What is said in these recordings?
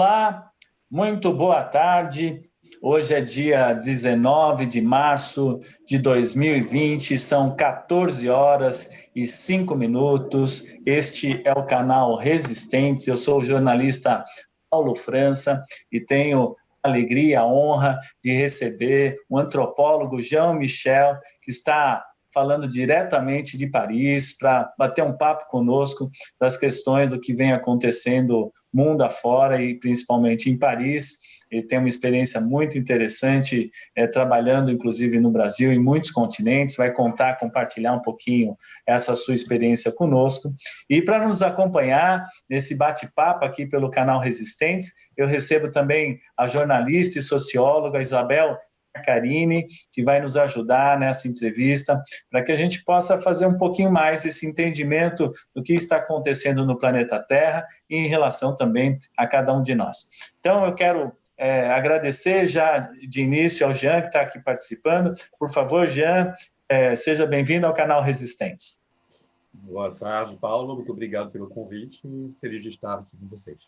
Olá, muito boa tarde. Hoje é dia 19 de março de 2020, são 14 horas e 5 minutos. Este é o canal Resistentes. Eu sou o jornalista Paulo França e tenho a alegria, a honra de receber o antropólogo Jean-Michel, que está falando diretamente de Paris para bater um papo conosco das questões do que vem acontecendo mundo afora e principalmente em Paris. Ele tem uma experiência muito interessante, trabalhando inclusive no Brasil, em muitos continentes, vai compartilhar um pouquinho essa sua experiência conosco. E para nos acompanhar nesse bate-papo aqui pelo canal Resistentes, eu recebo também a jornalista e socióloga Isabel Karine, que vai nos ajudar nessa entrevista, para que a gente possa fazer um pouquinho mais esse entendimento do que está acontecendo no planeta Terra e em relação também a cada um de nós. Então, eu quero agradecer já de início ao Jean, que está aqui participando. Por favor, Jean, seja bem-vindo ao canal Resistentes. Boa tarde, Paulo. Muito obrigado pelo convite e feliz de estar aqui com vocês.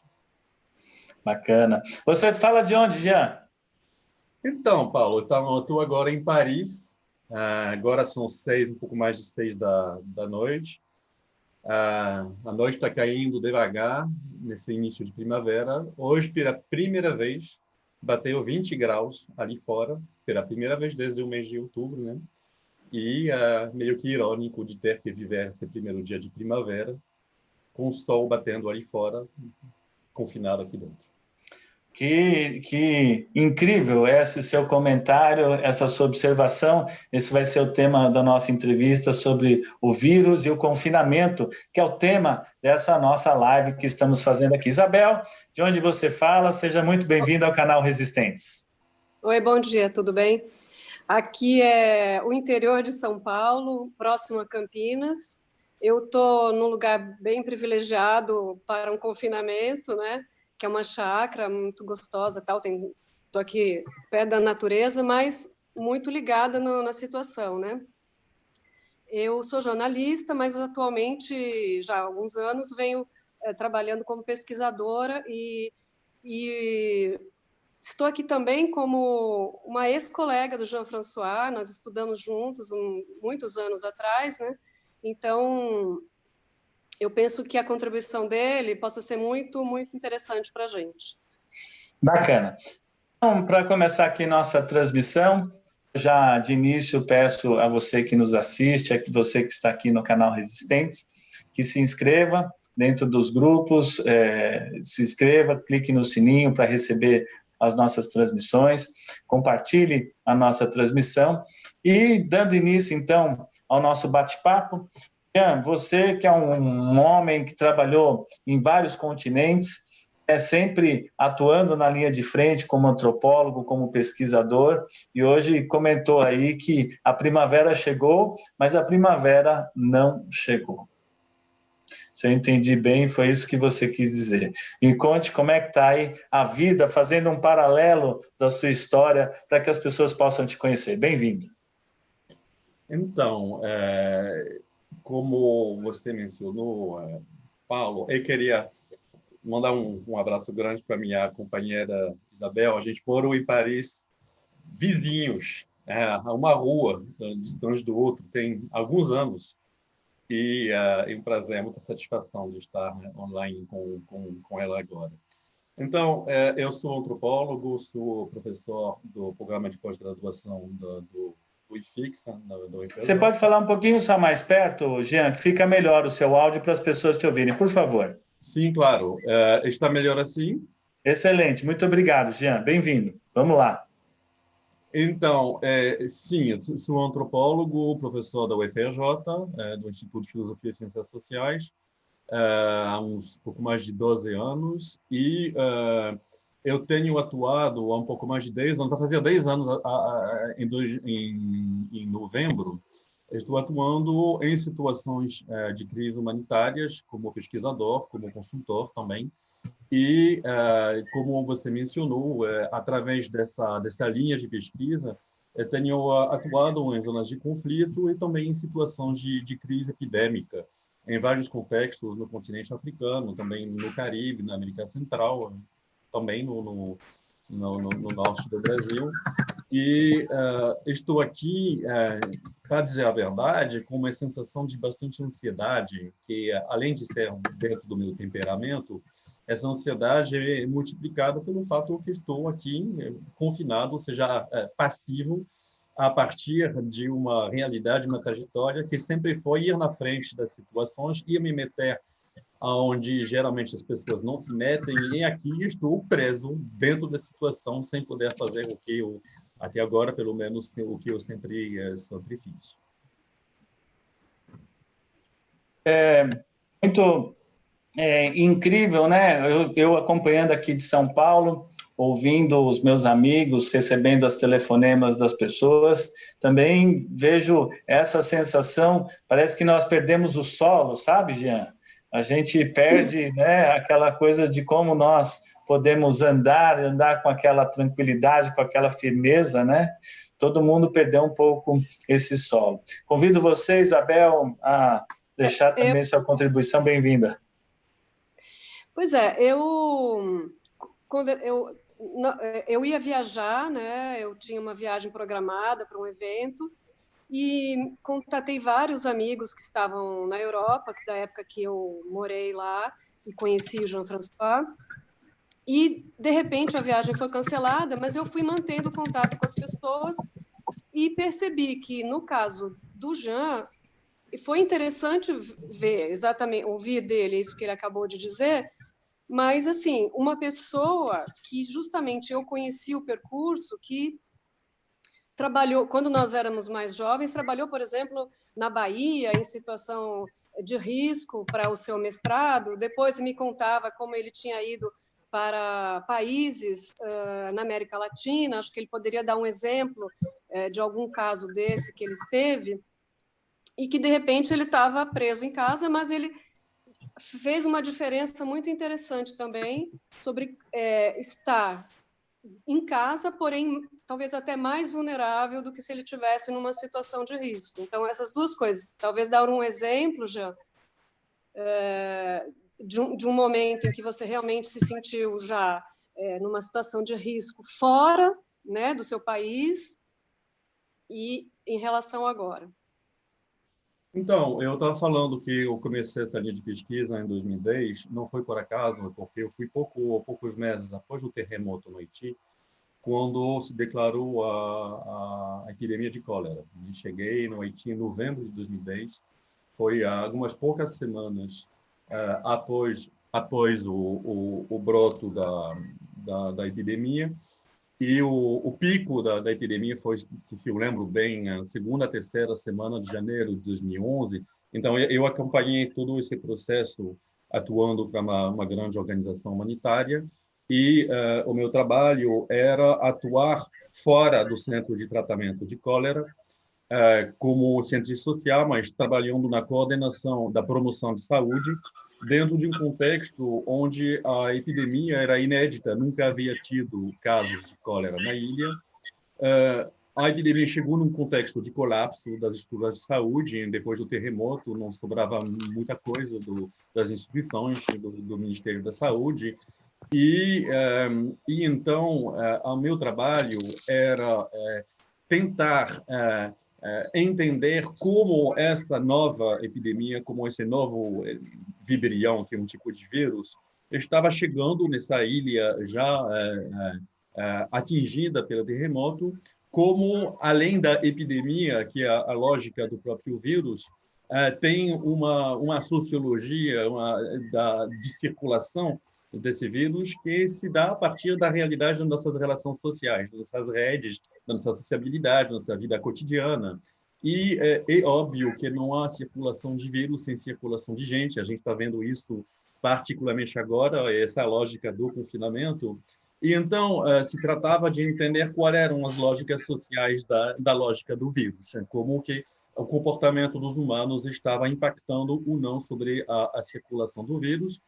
Bacana. Você fala de onde, Jean? Então, Paulo, eu estou agora em Paris. Agora são um pouco mais de 6 da noite. A noite está caindo devagar nesse início de primavera. Hoje, pela primeira vez, bateu 20 graus ali fora, pela primeira vez desde o mês de outubro, né? E meio que irônico de ter que viver esse primeiro dia de primavera com o sol batendo ali fora, confinado aqui dentro. Que incrível esse seu comentário, essa sua observação. Esse vai ser o tema da nossa entrevista sobre o vírus e o confinamento, que é o tema dessa nossa live que estamos fazendo aqui. Isabel, de onde você fala? Seja muito bem-vinda ao canal Resistentes. Oi, bom dia, tudo bem? Aqui é o interior de São Paulo, próximo a Campinas. Eu estou num lugar bem privilegiado para um confinamento, né? Que é uma chácara muito gostosa, tal. Estou aqui perto da natureza, mas muito ligada na situação, né? Eu sou jornalista, mas atualmente, já há alguns anos, venho trabalhando como pesquisadora e estou aqui também como uma ex-colega do Jean-François, nós estudamos juntos muitos anos atrás, né? Então, eu penso que a contribuição dele possa ser muito, muito interessante para a gente. Bacana. Então, para começar aqui nossa transmissão, já de início peço a você que nos assiste, a você que está aqui no canal Resistentes, que se inscreva dentro dos grupos, se inscreva, clique no sininho para receber as nossas transmissões, compartilhe a nossa transmissão e dando início, então, ao nosso bate-papo. Jean, você que é um homem que trabalhou em vários continentes, sempre atuando na linha de frente como antropólogo, como pesquisador, e hoje comentou aí que a primavera chegou, mas a primavera não chegou. Se eu entendi bem, foi isso que você quis dizer. Me conte como é que está aí a vida, fazendo um paralelo da sua história, para que as pessoas possam te conhecer. Bem-vindo. Então, como você mencionou, Paulo, eu queria mandar um abraço grande para minha companheira Isabel. A gente morou em Paris, vizinhos, a uma rua distante do outro, tem alguns anos. E é um prazer, muita satisfação de estar online com ela agora. Então, eu sou antropólogo, sou professor do programa de pós-graduação do IFIX. Você pode falar um pouquinho só mais perto, Jean, que fica melhor o seu áudio para as pessoas te ouvirem, por favor. Sim, claro. Está melhor assim? Excelente, muito obrigado, Jean. Bem-vindo. Vamos lá. Então, sim, eu sou antropólogo, professor da UFRJ, do Instituto de Filosofia e Ciências Sociais, há uns pouco mais de 12 anos, e eu tenho atuado há um pouco mais de 10 anos, fazia 10 anos em novembro, estou atuando em situações de crise humanitárias, como pesquisador, como consultor também, e, como você mencionou, através dessa linha de pesquisa, eu tenho atuado em zonas de conflito e também em situações de crise epidêmica, em vários contextos no continente africano, também no Caribe, na América Central. também no norte do Brasil. E estou aqui, para dizer a verdade, com uma sensação de bastante ansiedade, que, além de ser dentro do meu temperamento, essa ansiedade é multiplicada pelo fato que estou aqui confinado, ou seja, passivo, a partir de uma realidade, uma trajetória que sempre foi ir na frente das situações, ir me meter onde geralmente as pessoas não se metem, e aqui estou preso dentro da situação sem poder fazer o que eu, até agora, pelo menos, o que eu sempre fiz. Muito incrível, né? Eu acompanhando aqui de São Paulo, ouvindo os meus amigos, recebendo as telefonemas das pessoas, também vejo essa sensação, parece que nós perdemos o solo, sabe, Jean? A gente perde, né, aquela coisa de como nós podemos andar com aquela tranquilidade, com aquela firmeza, né? Todo mundo perdeu um pouco esse solo. Convido você, Isabel, a deixar também sua contribuição. Bem-vinda. Pois é, eu ia viajar, né? Eu tinha uma viagem programada para um evento e contatei vários amigos que estavam na Europa, que da época que eu morei lá e conheci o Jean-François. E, de repente, a viagem foi cancelada, mas eu fui mantendo contato com as pessoas e percebi que, no caso do Jean, foi interessante ver, exatamente, ouvir dele isso que ele acabou de dizer, mas, assim, uma pessoa que justamente eu conheci o percurso, que trabalhou, quando nós éramos mais jovens, trabalhou, por exemplo, na Bahia, em situação de risco para o seu mestrado, depois me contava como ele tinha ido para países na América Latina, acho que ele poderia dar um exemplo de algum caso desse que ele esteve, e que, de repente, ele estava preso em casa, mas ele fez uma diferença muito interessante também sobre estar em casa, porém, talvez até mais vulnerável do que se ele tivesse numa situação de risco. Então, essas duas coisas. Talvez dar um exemplo, já, de um momento em que você realmente se sentiu já numa situação de risco fora, né, do seu país e em relação agora. Então, eu estava falando que eu comecei essa linha de pesquisa em 2010, não foi por acaso, porque eu fui poucos meses após o terremoto no Haiti, quando se declarou a epidemia de cólera. Eu cheguei no Haiti em novembro de 2010, foi algumas poucas semanas após o broto da epidemia, e o pico da epidemia foi, se eu lembro bem, a segunda, terceira semana de janeiro de 2011. Então, eu acompanhei todo esse processo atuando para uma grande organização humanitária, e o meu trabalho era atuar fora do centro de tratamento de cólera, como cientista social, mas trabalhando na coordenação da promoção de saúde, dentro de um contexto onde a epidemia era inédita, nunca havia tido casos de cólera na ilha. A epidemia chegou num contexto de colapso das estruturas de saúde, depois do terremoto, não sobrava muita coisa das instituições, do Ministério da Saúde, e então o meu trabalho era tentar entender como essa nova epidemia, como esse novo vibrio, que é um tipo de vírus, estava chegando nessa ilha já atingida pelo terremoto, como, além da epidemia, que é a lógica do próprio vírus, tem uma sociologia de circulação desse vírus que se dá a partir da realidade das nossas relações sociais, das nossas redes, da nossa sociabilidade, da nossa vida cotidiana. E é óbvio que não há circulação de vírus sem circulação de gente. A gente está vendo isso particularmente agora, essa lógica do confinamento. E então se tratava de entender quais eram as lógicas sociais da lógica do vírus, como que o comportamento dos humanos estava impactando ou não sobre a circulação do vírus,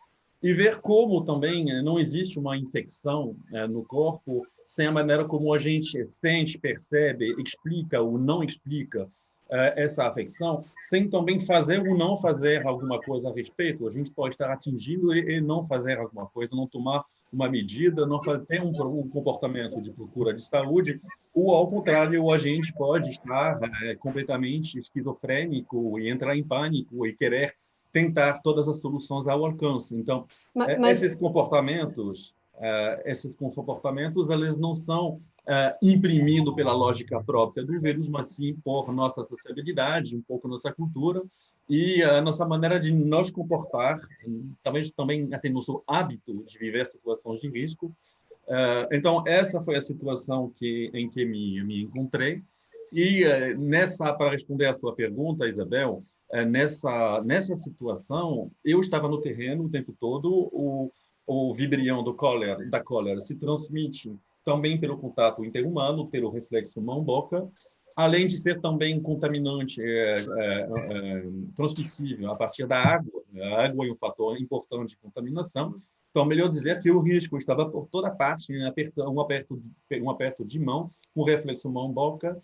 e ver como também não existe uma infecção no corpo sem a maneira como a gente sente, percebe, explica ou não explica essa afecção, sem também fazer ou não fazer alguma coisa a respeito. A gente pode estar atingindo e não fazer alguma coisa, não tomar uma medida, não ter um comportamento de procura de saúde, ou, ao contrário, a gente pode estar completamente esquizofrênico e entrar em pânico e querer tentar todas as soluções ao alcance. Então, esses comportamentos, eles não são imprimidos pela lógica própria do vírus, mas sim por nossa sociabilidade, um pouco nossa cultura e a nossa maneira de nos comportar, talvez também até nosso hábito de viver situações de risco. Então, essa foi a situação em que me encontrei. E para responder à sua pergunta, Isabel, nessa situação, eu estava no terreno o tempo todo. O vibrião da cólera se transmite também pelo contato interhumano, pelo reflexo mão-boca, além de ser também contaminante, transmissível a partir da água. A água é um fator importante de contaminação. Então, melhor dizer que o risco estava por toda parte, um aperto de mão, um reflexo mão-boca,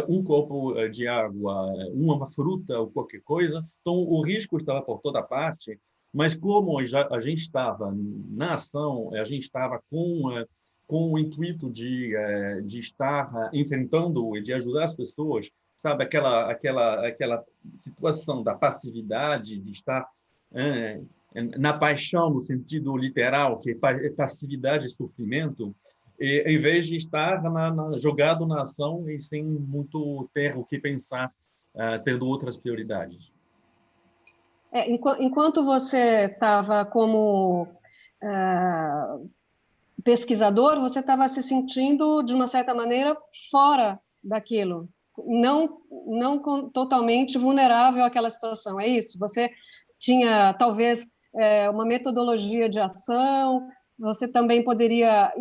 um copo de água, uma fruta ou qualquer coisa. Então, o risco estava por toda parte, mas como a gente estava na ação, a gente estava com o intuito de estar enfrentando e de ajudar as pessoas, sabe, aquela situação da passividade, de estar na paixão, no sentido literal, que é passividade e sofrimento, em vez de estar jogado na ação e sem muito ter o que pensar, tendo outras prioridades. Enquanto você estava como pesquisador, você estava se sentindo, de uma certa maneira, fora daquilo, não totalmente vulnerável àquela situação, é isso? Você tinha, talvez, uma metodologia de ação, você também poderia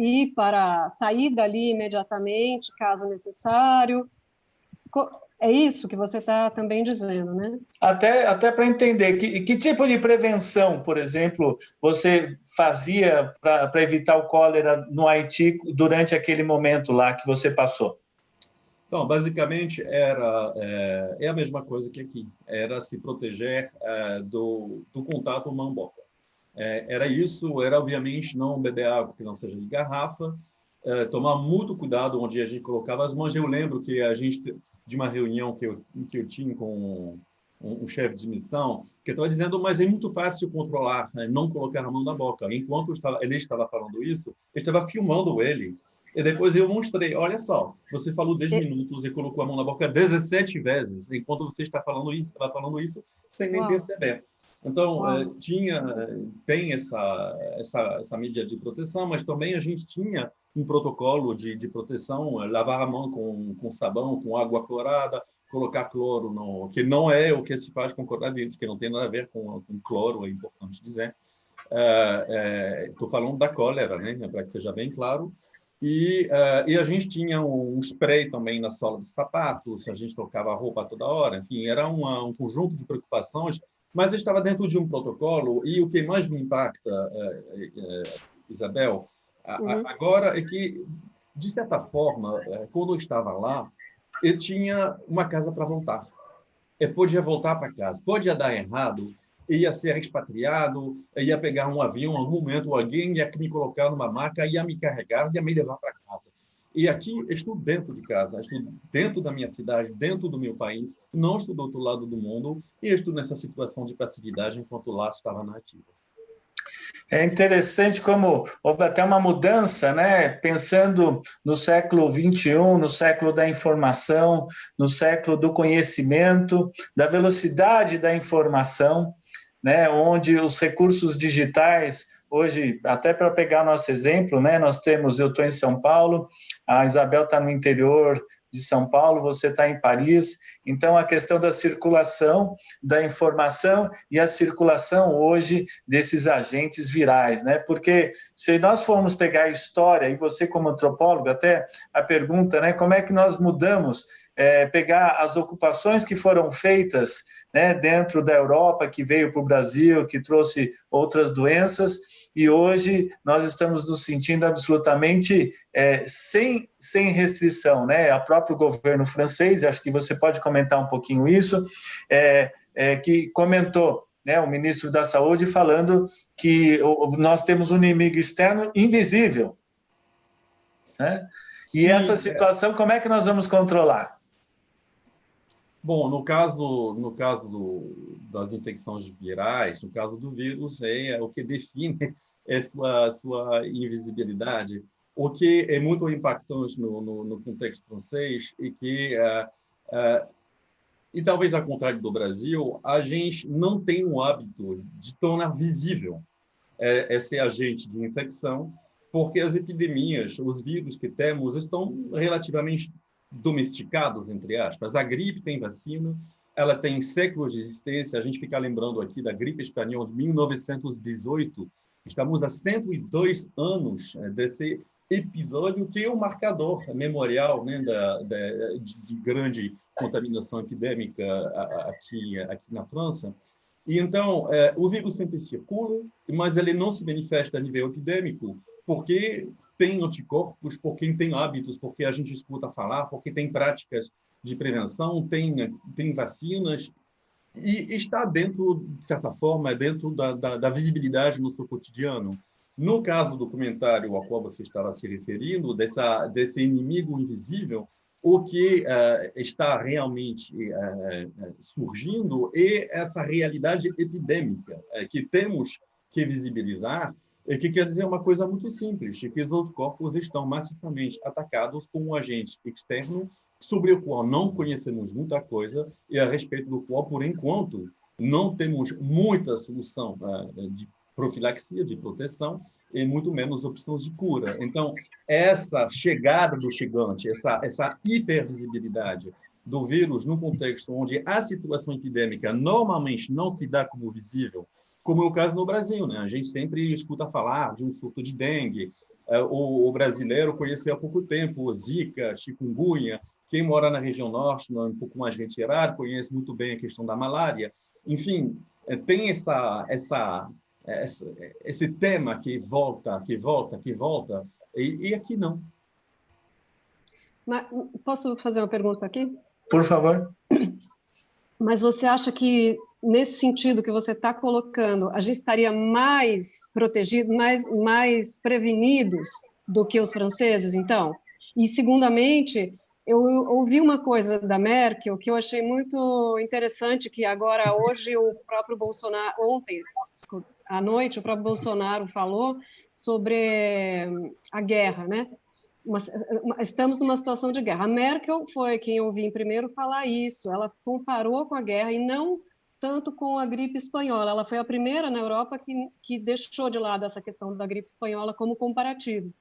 sair dali imediatamente, caso necessário. É isso que você está também dizendo, né? Até para entender, que tipo de prevenção, por exemplo, você fazia para evitar o cólera no Haiti durante aquele momento lá que você passou? Então, basicamente, é a mesma coisa que aqui. Era se proteger do contato mão-boca. Era isso, era, obviamente, não beber água que não seja de garrafa, tomar muito cuidado onde a gente colocava as mãos. Eu lembro que de uma reunião que eu tinha com um chefe de missão, que estava dizendo, mas é muito fácil controlar, não colocar a mão na boca. Enquanto ele estava falando isso, eu estava filmando ele. E depois eu mostrei, olha só, você falou 10 minutos e colocou a mão na boca 17 vezes, enquanto você estava falando isso sem nem perceber. Então, tem essa medida de proteção, mas também a gente tinha um protocolo de proteção, lavar a mão com sabão, com água clorada, colocar cloro, que não é o que se faz com coronavírus, que não tem nada a ver com cloro, é importante dizer. Estou falando da cólera, né, para que seja bem claro. E a gente tinha um spray também na sola dos sapatos, a gente trocava a roupa toda hora, enfim, era um conjunto de preocupações, mas estava dentro de um protocolo. E o que mais me impacta, Isabel, agora é que, de certa forma, quando eu estava lá, eu tinha uma casa para voltar. Eu podia voltar para casa. Podia dar errado, ia ser expatriado, ia pegar um avião, em algum momento alguém ia me colocar numa maca, ia me carregar, ia me levar para casa. E aqui estou dentro de casa, estou dentro da minha cidade, dentro do meu país, não estou do outro lado do mundo e estou nessa situação de passividade enquanto o laço estava na ativa. É interessante como houve até uma mudança, né? Pensando no século XXI, no século da informação, no século do conhecimento, da velocidade da informação, né? Onde os recursos digitais, hoje, até para pegar nosso exemplo, né? Eu estou em São Paulo, a Isabel está no interior de São Paulo, você está em Paris. Então, a questão da circulação da informação e a circulação hoje desses agentes virais, né? Porque se nós formos pegar a história, e você como antropólogo, até a pergunta, né? Como é que nós mudamos, pegar as ocupações que foram feitas, né, dentro da Europa, que veio para o Brasil, que trouxe outras doenças, e hoje nós estamos nos sentindo absolutamente sem restrição, né? O próprio governo francês, acho que você pode comentar um pouquinho isso, que comentou né, o ministro da Saúde falando que nós temos um inimigo externo invisível, né? E Sim, essa situação, como é que nós vamos controlar? bom, no caso das infecções virais, no caso do vírus, o que define é sua invisibilidade. O que é muito impactante no contexto francês é que, e talvez ao contrário do Brasil, a gente não tem o hábito de tornar visível esse agente de infecção, porque as epidemias, os vírus que temos, estão relativamente domesticados, entre aspas. A gripe tem vacina, ela tem séculos de existência. A gente fica lembrando aqui da gripe espanhola de 1918. Estamos há 102 anos desse episódio, que é um marcador memorial, né, de grande contaminação epidêmica aqui na França. E então, o vírus sempre circula, mas ele não se manifesta a nível epidêmico porque tem anticorpos, porque tem hábitos, porque a gente escuta falar, porque tem práticas de prevenção, tem vacinas, e está dentro, de certa forma, dentro da visibilidade no seu cotidiano. No caso do comentário ao qual você estava se referindo, desse inimigo invisível, o que está realmente surgindo é essa realidade epidêmica que temos que visibilizar, que quer dizer uma coisa muito simples, que os corpos estão maciçamente atacados por um agente externo sobre o qual não conhecemos muita coisa e a respeito do qual, por enquanto, não temos muita solução de profilaxia, de proteção, e muito menos opções de cura. Então, essa chegada do gigante, essa hipervisibilidade do vírus num contexto onde a situação epidêmica normalmente não se dá como visível, como é o caso no Brasil, né? A gente sempre escuta falar de um surto de dengue. O brasileiro conheceu há pouco tempo o Zika, chikungunya. Quem mora na região norte, um pouco mais retirado, conhece muito bem a questão da malária. Enfim, tem esse tema que volta, e aqui não. Mas, posso fazer uma pergunta aqui? Por favor. Mas você acha que, nesse sentido que você está colocando, a gente estaria mais protegidos, mais prevenidos do que os franceses, então? E, segundamente, eu ouvi uma coisa da Merkel que eu achei muito interessante, que agora, hoje, o próprio Bolsonaro, ontem, à noite, o próprio Bolsonaro falou sobre a guerra, né? Estamos numa situação de guerra. A Merkel foi quem eu ouvi em primeiro falar isso. Ela comparou com a guerra e não tanto com a gripe espanhola. Ela foi a primeira na Europa que deixou de lado essa questão da gripe espanhola como comparativo.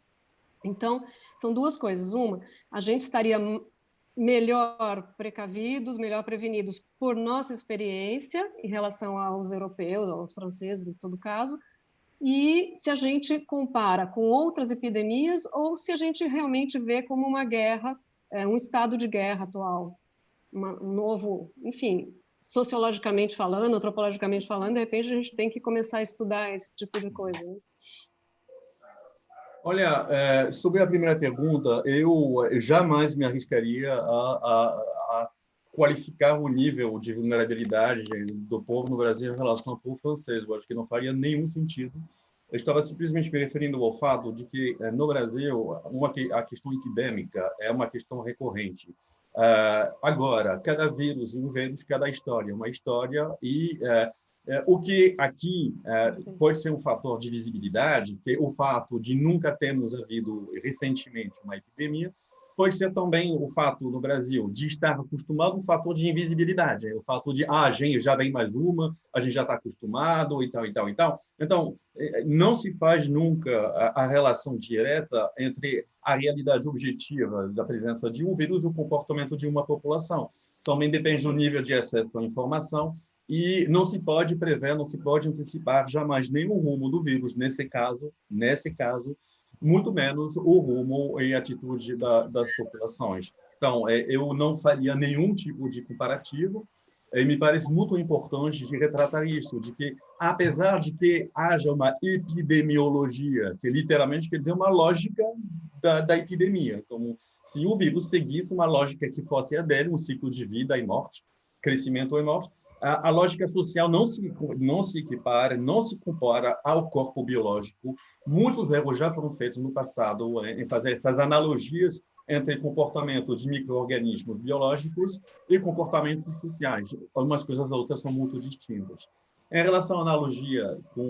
Então, são duas coisas. Uma, a gente estaria melhor precavidos, melhor prevenidos por nossa experiência em relação aos europeus, aos franceses, em todo caso, e se a gente compara com outras epidemias ou se a gente realmente vê como uma guerra, um estado de guerra atual, um novo, enfim, sociologicamente falando, antropologicamente falando, de repente a gente tem que começar a estudar esse tipo de coisa, né? Olha, sobre a primeira pergunta, eu jamais me arriscaria a qualificar o nível de vulnerabilidade do povo no Brasil em relação ao povo francês. Eu acho que não faria nenhum sentido. Eu estava simplesmente me referindo ao fato de que, no Brasil, a questão epidêmica é uma questão recorrente. Agora, cada vírus, cada história, uma história, e o que aqui pode ser um fator de visibilidade, que é o fato de nunca termos havido recentemente uma epidemia, pode ser também o fato no Brasil de estar acostumado um fator de invisibilidade, o fato de a gente já vem mais uma, a gente já está acostumado e tal e tal e tal. Então, não se faz nunca a relação direta entre a realidade objetiva da presença de um vírus e o comportamento de uma população. Também depende do nível de acesso à informação e não se pode prever, não se pode antecipar jamais nem o rumo do vírus nesse caso, muito menos o rumo e atitude das populações. Então, eu não faria nenhum tipo de comparativo, e me parece muito importante de retratar isso, de que, apesar de que haja uma epidemiologia, que literalmente quer dizer uma lógica da epidemia, como se o vírus seguisse uma lógica que fosse a dele, um ciclo de vida e morte, crescimento e morte, A lógica social não se equipara, não se compara ao corpo biológico. Muitos erros já foram feitos no passado em fazer essas analogias entre comportamento de micro-organismos biológicos e comportamentos sociais. Algumas coisas outras são muito distintas. Em relação à analogia com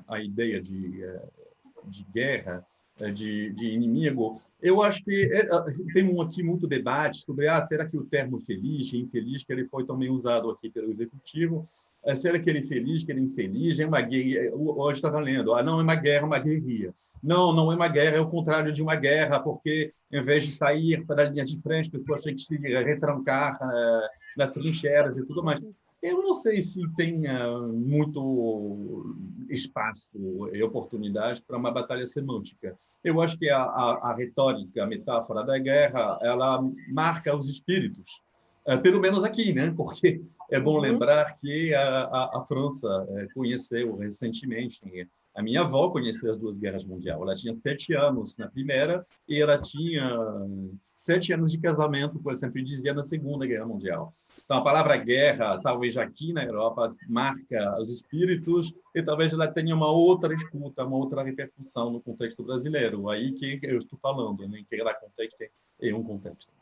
a ideia de guerra, de inimigo, eu acho que tem aqui muito debate sobre será que o termo feliz e infeliz, que ele foi também usado aqui pelo executivo, será que ele é feliz, que ele é infeliz, é uma guerra, hoje estava lendo, não é uma guerra, é uma guerrilha. Não, não é uma guerra, é o contrário de uma guerra, porque em vez de sair para a linha de frente, as pessoas têm que se retrancar nas trincheiras e tudo mais. Eu não sei se tem muito espaço e oportunidade para uma batalha semântica. Eu acho que a retórica, a metáfora da guerra, ela marca os espíritos, pelo menos aqui, né? Porque é bom lembrar que a França conheceu recentemente. A minha avó conheceu as duas guerras mundiais. Ela tinha 7 anos na primeira e ela tinha 7 anos de casamento, por exemplo, dizia na Segunda Guerra Mundial. Então, a palavra guerra, talvez aqui na Europa, marca os espíritos e talvez ela tenha uma outra escuta, uma outra repercussão no contexto brasileiro. Aí que eu estou falando, né? Que cada contexto é um contexto.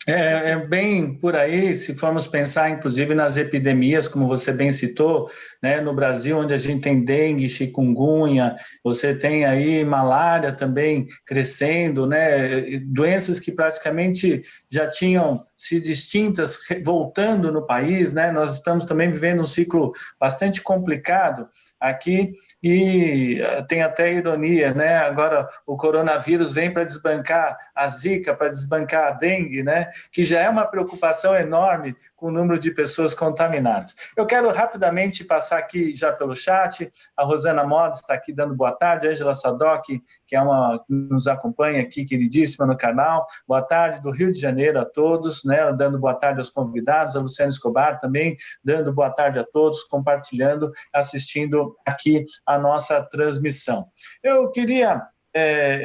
É bem por aí, se formos pensar, inclusive, nas epidemias, como você bem citou, né, no Brasil, onde a gente tem dengue, chikungunya, você tem aí malária também crescendo, né, doenças que praticamente já tinham se distintas, voltando no país, né, nós estamos também vivendo um ciclo bastante complicado aqui, e tem até ironia, né? Agora o coronavírus vem para desbancar a zika, para desbancar a dengue, né? Que já é uma preocupação enorme com o número de pessoas contaminadas. Eu quero rapidamente passar aqui já pelo chat, a Rosana Modes está aqui dando boa tarde, a Ângela Sadoc, que é uma que nos acompanha aqui, queridíssima no canal, boa tarde do Rio de Janeiro a todos, né? Dando boa tarde aos convidados, a Luciana Escobar também, dando boa tarde a todos, compartilhando, assistindo aqui a nossa transmissão. Eu queria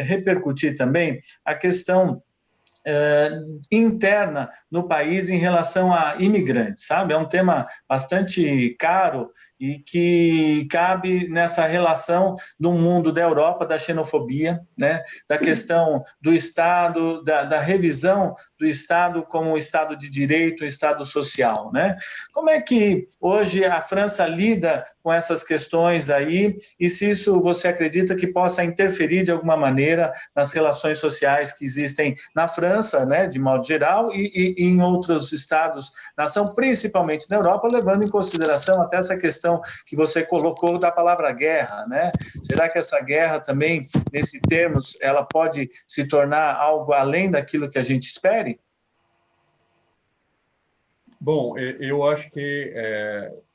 repercutir também a questão interna no país em relação a imigrantes, sabe? É um tema bastante caro e que cabe nessa relação do mundo da Europa, da xenofobia, né? Da questão do Estado, da revisão do Estado como um Estado de direito, um Estado social, né? Como é que hoje a França lida com essas questões aí e se isso você acredita que possa interferir de alguma maneira nas relações sociais que existem na França, né, de modo geral, e em outros estados-nação, principalmente na Europa, levando em consideração até essa questão que você colocou da palavra guerra, né? Será que essa guerra também, nesse termos, ela pode se tornar algo além daquilo que a gente espere? Bom, eu acho que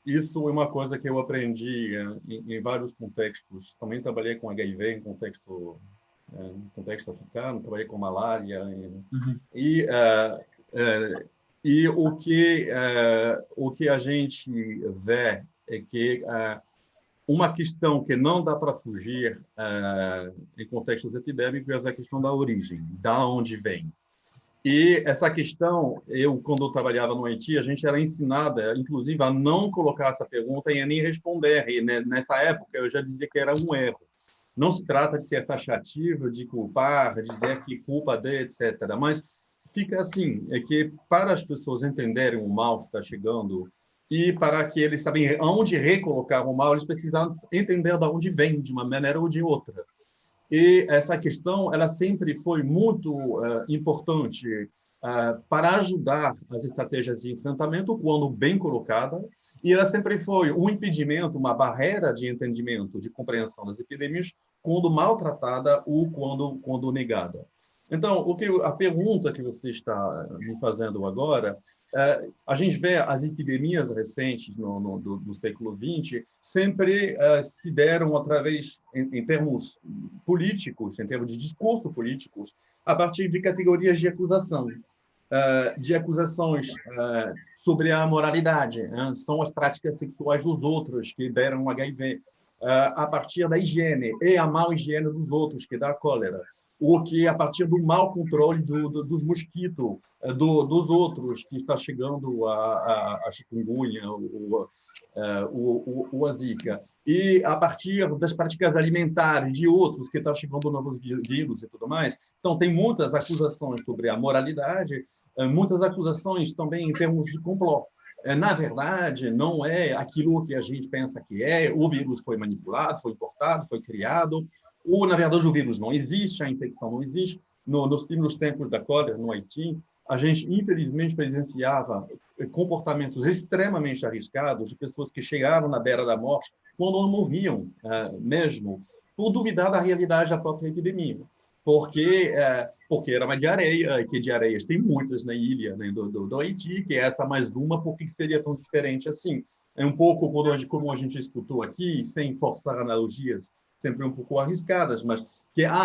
isso é uma coisa que eu aprendi em vários contextos. Também trabalhei com HIV em contexto africano, trabalhei com malária. E o que a gente vê é que uma questão que não dá para fugir em contextos epidêmicos é a questão da origem, da onde vem. E essa questão, quando eu trabalhava no Haiti, a gente era ensinada, inclusive, a não colocar essa pergunta e a nem responder. E nessa época, eu já dizia que era um erro. Não se trata de ser taxativo, de culpar, de dizer que culpa de, etc. Mas fica assim, é que para as pessoas entenderem o mal que está chegando e para que eles saibam onde recolocar o mal, eles precisam entender de onde vem, de uma maneira ou de outra. E essa questão, ela sempre foi muito importante para ajudar as estratégias de enfrentamento quando bem colocada, e ela sempre foi um impedimento, uma barreira de entendimento, de compreensão das epidemias, quando maltratada ou quando negada. Então, a pergunta que você está me fazendo agora, a gente vê as epidemias recentes do século XX sempre se deram através, em termos políticos, em termos de discurso políticos, a partir de categorias de acusação, de acusações sobre a moralidade, são as práticas sexuais dos outros que deram HIV, a partir da higiene, e a má higiene dos outros que dá cólera. ou que a partir do mau controle dos mosquitos, dos outros, que está chegando a chikungunya, a Zika, e a partir das práticas alimentares de outros que estão chegando novos vírus e tudo mais. Então, tem muitas acusações sobre a moralidade, muitas acusações também em termos de complô. Na verdade, não é aquilo que a gente pensa que é, o vírus foi manipulado, foi importado, foi criado, ou, na verdade, o vírus não existe, a infecção não existe. Nos primeiros tempos da cólera, no Haiti, a gente, infelizmente, presenciava comportamentos extremamente arriscados de pessoas que chegaram na beira da morte quando não morriam mesmo, por duvidar da realidade da própria epidemia. Porque era uma diarreia, e que diarreias tem muitas na ilha, né, do Haiti, que é essa mais uma, por que seria tão diferente assim? É um pouco como a gente escutou aqui, sem forçar analogias, sempre um pouco arriscadas, mas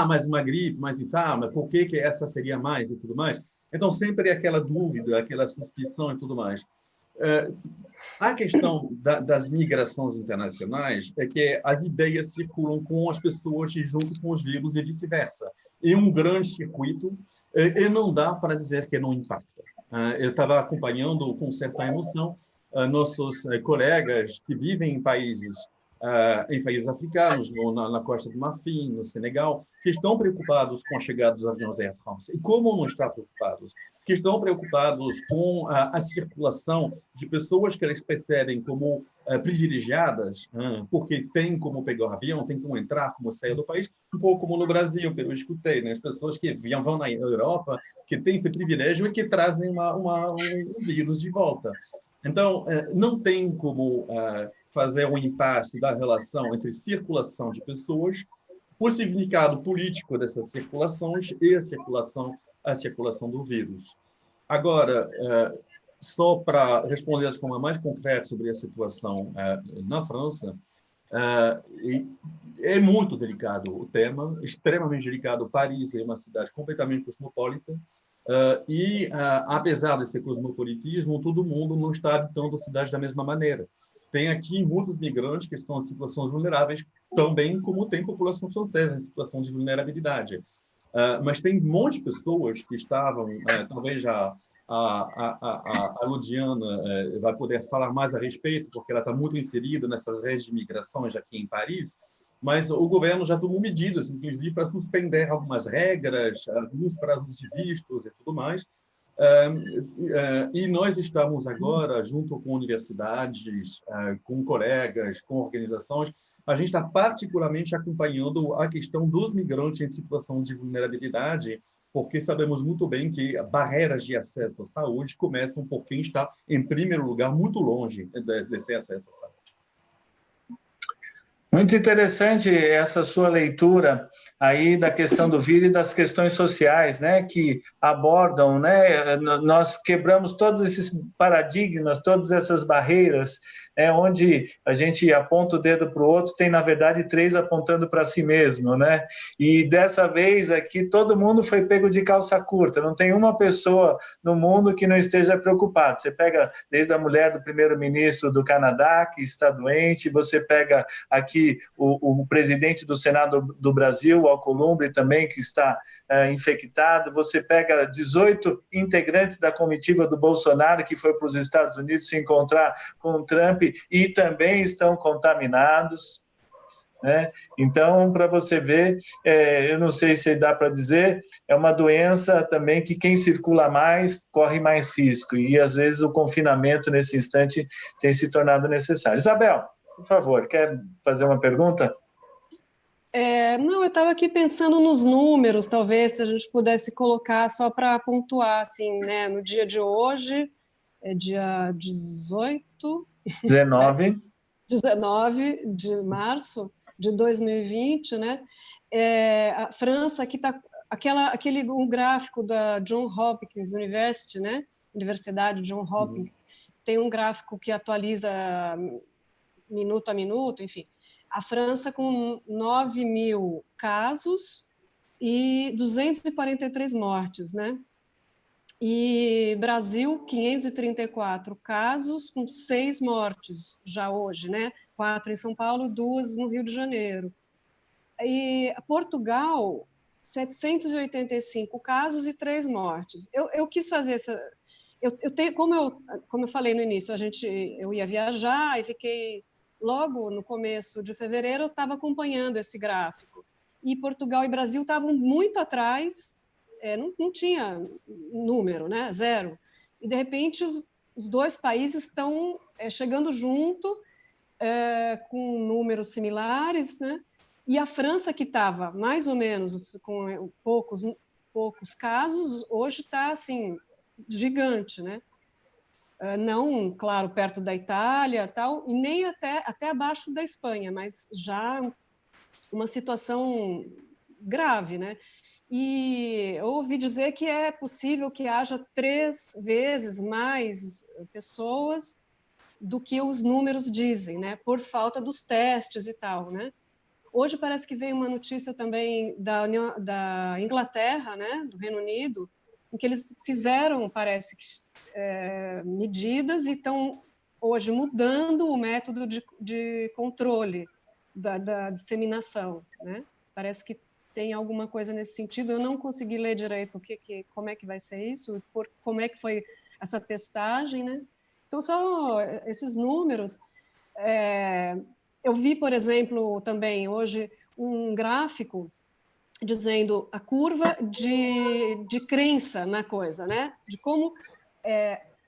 mais uma gripe, mas mas por que essa seria mais e tudo mais? Então, sempre aquela dúvida, aquela suspeição e tudo mais. A questão das migrações internacionais é que as ideias circulam com as pessoas e junto com os vírus e vice-versa. É um grande circuito e não dá para dizer que não impacta. Eu estava acompanhando com certa emoção nossos colegas que vivem em países africanos, na Costa do Marfim, no Senegal, que estão preocupados com a chegada dos aviões Air France. E como não estar preocupados? Que estão preocupados com a circulação de pessoas que eles percebem como privilegiadas, porque tem como pegar o avião, tem como entrar, como sair do país, um pouco como no Brasil, que eu escutei, né? As pessoas que vão na Europa, que têm esse privilégio e que trazem um vírus de volta. Então, não tem como fazer um impasse da relação entre circulação de pessoas, o significado político dessas circulações e a circulação do vírus. Agora, só para responder de forma mais concreta sobre a situação na França, é muito delicado o tema, extremamente delicado. Paris é uma cidade completamente cosmopolita, e, apesar desse cosmopolitismo, todo mundo não está habitando a cidade da mesma maneira. Tem aqui muitos migrantes que estão em situações vulneráveis, também como tem população francesa em situação de vulnerabilidade. Mas tem um monte de pessoas que estavam, talvez a Ludiana vai poder falar mais a respeito, porque ela está muito inserida nessas redes de migrações aqui em Paris, mas o governo já tomou medidas, inclusive, para suspender algumas regras, alguns prazos de vistos e tudo mais. E nós estamos agora, junto com universidades, com colegas, com organizações, a gente está particularmente acompanhando a questão dos migrantes em situação de vulnerabilidade, porque sabemos muito bem que barreiras de acesso à saúde começam por quem está, em primeiro lugar, muito longe desse acesso à saúde. Muito interessante essa sua leitura aí da questão do vírus e das questões sociais, né, que abordam, né, nós quebramos todos esses paradigmas, todas essas barreiras, onde a gente aponta o dedo para o outro, tem, na verdade, 3 apontando para si mesmo, né? E dessa vez aqui, todo mundo foi pego de calça curta, não tem uma pessoa no mundo que não esteja preocupada. Você pega desde a mulher do primeiro-ministro do Canadá, que está doente, você pega aqui o presidente do Senado do Brasil, o Alcolumbre, também, que está infectado, você pega 18 integrantes da comitiva do Bolsonaro, que foi para os Estados Unidos se encontrar com o Trump, e também estão contaminados, né? Então, para você ver, eu não sei se dá para dizer, é uma doença também que quem circula mais corre mais risco, e às vezes o confinamento nesse instante tem se tornado necessário. Isabel, por favor, quer fazer uma pergunta? Não, eu estava aqui pensando nos números, talvez, se a gente pudesse colocar só para pontuar, assim, né? No dia de hoje, é dia 19 de março de 2020, né? A França, aqui está um gráfico da John Hopkins University, né? Universidade John Hopkins, tem um gráfico que atualiza minuto a minuto, enfim. A França com 9 mil casos e 243 mortes, né? E Brasil, 534 casos com 6 mortes já hoje, né? 4 em São Paulo, 2 no Rio de Janeiro. E Portugal 785 casos e 3 mortes. Eu quis fazer essa... Como eu falei no início, eu ia viajar e fiquei... Logo no começo de fevereiro, eu estava acompanhando esse gráfico. E Portugal e Brasil estavam muito atrás, não tinha número, né? Zero. E, de repente, os dois países estão chegando junto, com números similares, né? E a França, que estava mais ou menos com poucos casos, hoje está assim, gigante, né? Não, claro, perto da Itália, tal, e nem até abaixo da Espanha, mas já uma situação grave, né? E eu ouvi dizer que é possível que haja 3 vezes mais pessoas do que os números dizem, né? Por falta dos testes e tal, né? Hoje parece que veio uma notícia também da Inglaterra, né? Do Reino Unido, em que eles fizeram, parece que, medidas e estão hoje mudando o método de controle da disseminação, né? Parece que tem alguma coisa nesse sentido. Eu não consegui ler direito como é que vai ser isso, como é que foi essa testagem, né? Então, só esses números. Eu vi, por exemplo, também hoje um gráfico dizendo a curva de crença na coisa, né? De como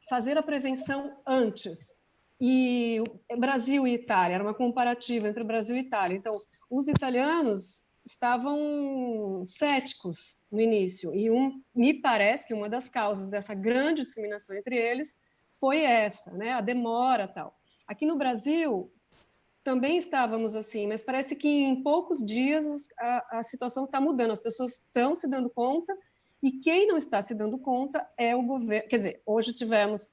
fazer a prevenção antes. E Brasil e Itália, era uma comparativa entre Brasil e Itália. Então, os italianos estavam céticos no início, e me parece que uma das causas dessa grande disseminação entre eles foi essa, né? A demora tal. Aqui no Brasil, também estávamos assim, mas parece que em poucos dias a situação está mudando, as pessoas estão se dando conta, e quem não está se dando conta é o governo. Quer dizer, hoje tivemos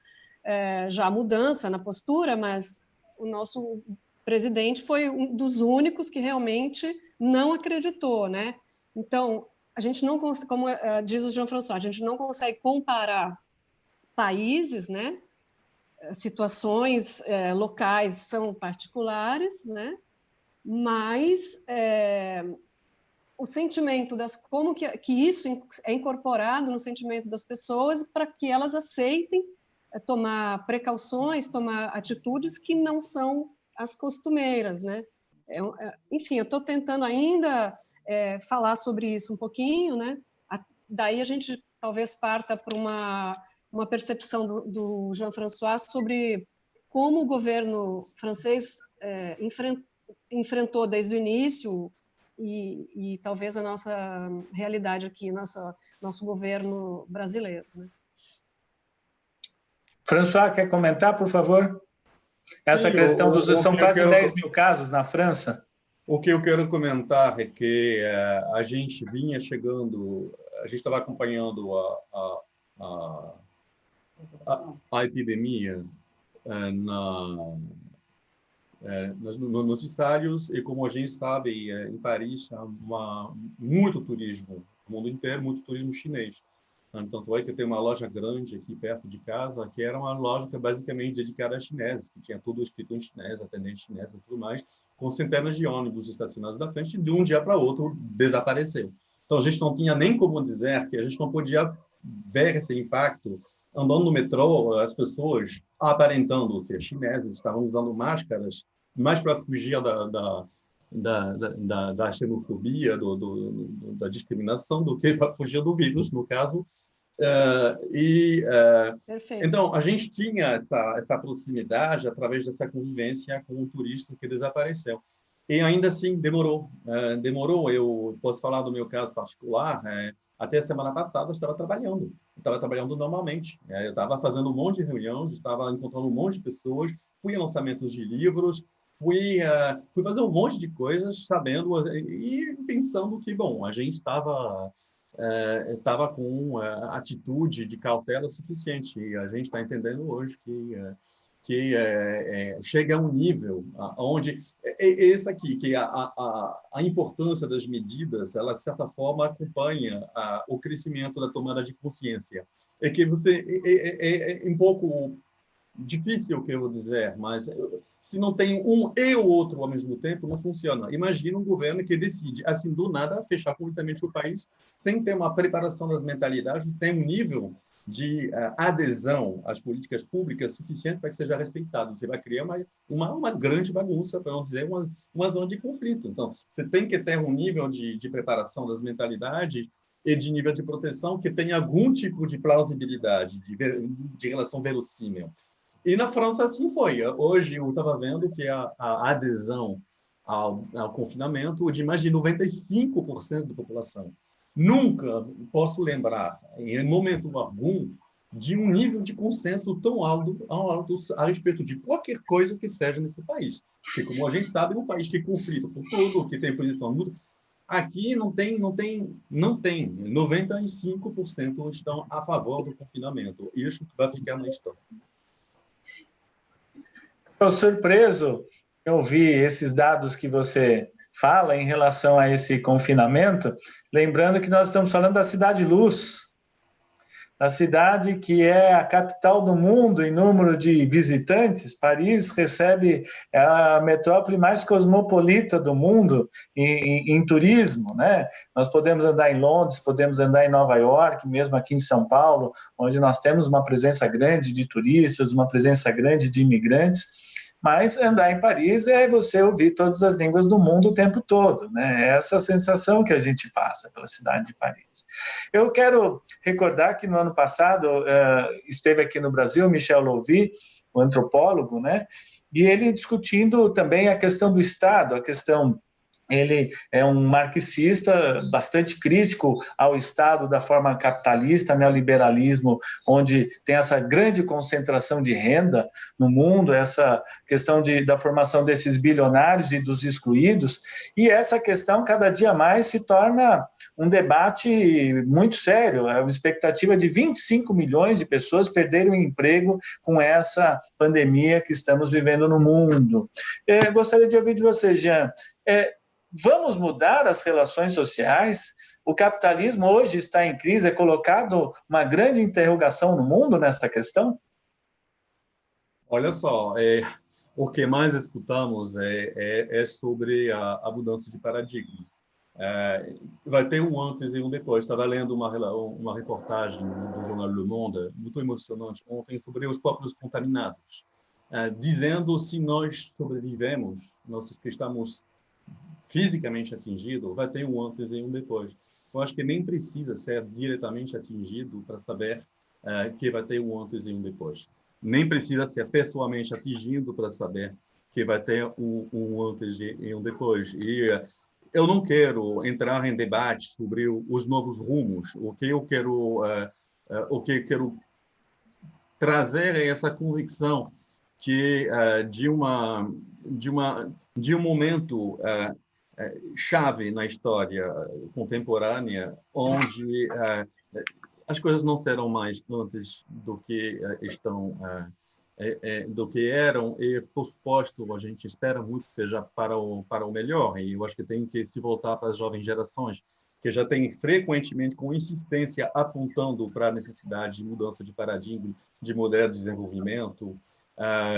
já mudança na postura, mas o nosso presidente foi um dos únicos que realmente não acreditou, né? Então, a gente não consegue, como diz o Jean-François, a gente não consegue comparar países, né? Situações locais são particulares, né? Mas o sentimento como que isso é incorporado no sentimento das pessoas para que elas aceitem tomar precauções, tomar atitudes que não são as costumeiras, né? Enfim, eu estou tentando ainda falar sobre isso um pouquinho, né? Daí a gente talvez parta para uma percepção do Jean-François sobre como o governo francês enfrentou desde o início e talvez a nossa realidade aqui, nosso governo brasileiro, né? François, quer comentar, por favor? Essa Sim, questão são quase 10 mil casos na França. O que eu quero comentar é que a gente vinha chegando, a gente estava acompanhando a epidemia nos noticiários, e como a gente sabe, em Paris há muito turismo, no mundo inteiro, muito turismo chinês. Tanto é que tem uma loja grande aqui perto de casa, que era uma loja que basicamente dedicada a chineses, que tinha tudo escrito em chinês, atendente chinesa e tudo mais, com centenas de ônibus estacionados na frente, e de um dia para outro desapareceu. Então, a gente não tinha nem como dizer que a gente não podia ver esse impacto. Andando no metrô, as pessoas, aparentando ser chineses, estavam usando máscaras, mais para fugir da xenofobia, da discriminação, do que para fugir do vírus, no caso. Então, a gente tinha essa proximidade através dessa convivência com o turista que desapareceu. E ainda assim, demorou. Eu posso falar do meu caso particular. Até a semana passada, eu estava trabalhando normalmente. Eu estava fazendo um monte de reuniões, estava encontrando um monte de pessoas, fui a lançamentos de livros, fui fazer um monte de coisas, sabendo e pensando que, bom, a gente estava com atitude de cautela suficiente. E a gente está entendendo hoje que chega a um nível onde esse aqui, que a importância das medidas, ela, de certa forma, acompanha o crescimento da tomada de consciência. É que você um pouco difícil o que eu vou dizer, mas se não tem um e o outro ao mesmo tempo, não funciona. Imagina um governo que decide, assim, do nada, fechar completamente o país, sem ter uma preparação das mentalidades, tem um nível de adesão às políticas públicas suficiente para que seja respeitado. Você vai criar uma grande bagunça, para não dizer uma zona de conflito. Então, você tem que ter um nível de preparação das mentalidades e de nível de proteção que tenha algum tipo de plausibilidade, de relação verossímil. E na França assim foi. Hoje eu estava vendo que a adesão ao confinamento de mais de 95% da população. Nunca posso lembrar, em momento algum, de um nível de consenso tão alto a respeito de qualquer coisa que seja nesse país. Porque, como a gente sabe, é um país que conflita com tudo, que tem posição muda. Aqui não tem. 95% estão a favor do confinamento. Isso vai ficar na história. Estou surpreso em ouvir esses dados que você fala em relação a esse confinamento, lembrando que nós estamos falando da Cidade Luz, a cidade que é a capital do mundo em número de visitantes. Paris recebe a metrópole mais cosmopolita do mundo em turismo, né? Nós podemos andar em Londres, podemos andar em Nova York, mesmo aqui em São Paulo, onde nós temos uma presença grande de turistas, uma presença grande de imigrantes. Mas andar em Paris é você ouvir todas as línguas do mundo o tempo todo, né? É essa sensação que a gente passa pela cidade de Paris. Eu quero recordar que no ano passado esteve aqui no Brasil Michel Louvi, o antropólogo, né? E ele discutindo também a questão do Estado, a questão... Ele é um marxista bastante crítico ao Estado da forma capitalista, neoliberalismo, onde tem essa grande concentração de renda no mundo, essa questão da formação desses bilionários e dos excluídos, e essa questão cada dia mais se torna um debate muito sério. É uma expectativa de 25 milhões de pessoas perderem o emprego com essa pandemia que estamos vivendo no mundo. Gostaria de ouvir de você, Jean. Vamos mudar as relações sociais? O capitalismo hoje está em crise, é colocado uma grande interrogação no mundo nessa questão? Olha só, o que mais escutamos é sobre a mudança de paradigma. Vai ter um antes e um depois. Estava lendo uma reportagem do jornal Le Monde, muito emocionante, ontem, sobre os próprios contaminados, dizendo se nós sobrevivemos, nós que estamos fisicamente atingido, vai ter um antes e um depois. Eu acho que nem precisa ser diretamente atingido para saber que vai ter um antes e um depois. Nem precisa ser pessoalmente atingido para saber que vai ter um antes e um depois. E eu não quero entrar em debate sobre os novos rumos. O que eu quero trazer é essa convicção que de um momento chave na história contemporânea, onde as coisas não serão mais antes do que do que eram, e por suposto a gente espera muito que seja para o melhor. E eu acho que tem que se voltar para as jovens gerações, que já têm frequentemente, com insistência, apontando para a necessidade de mudança de paradigma, de modelo de desenvolvimento,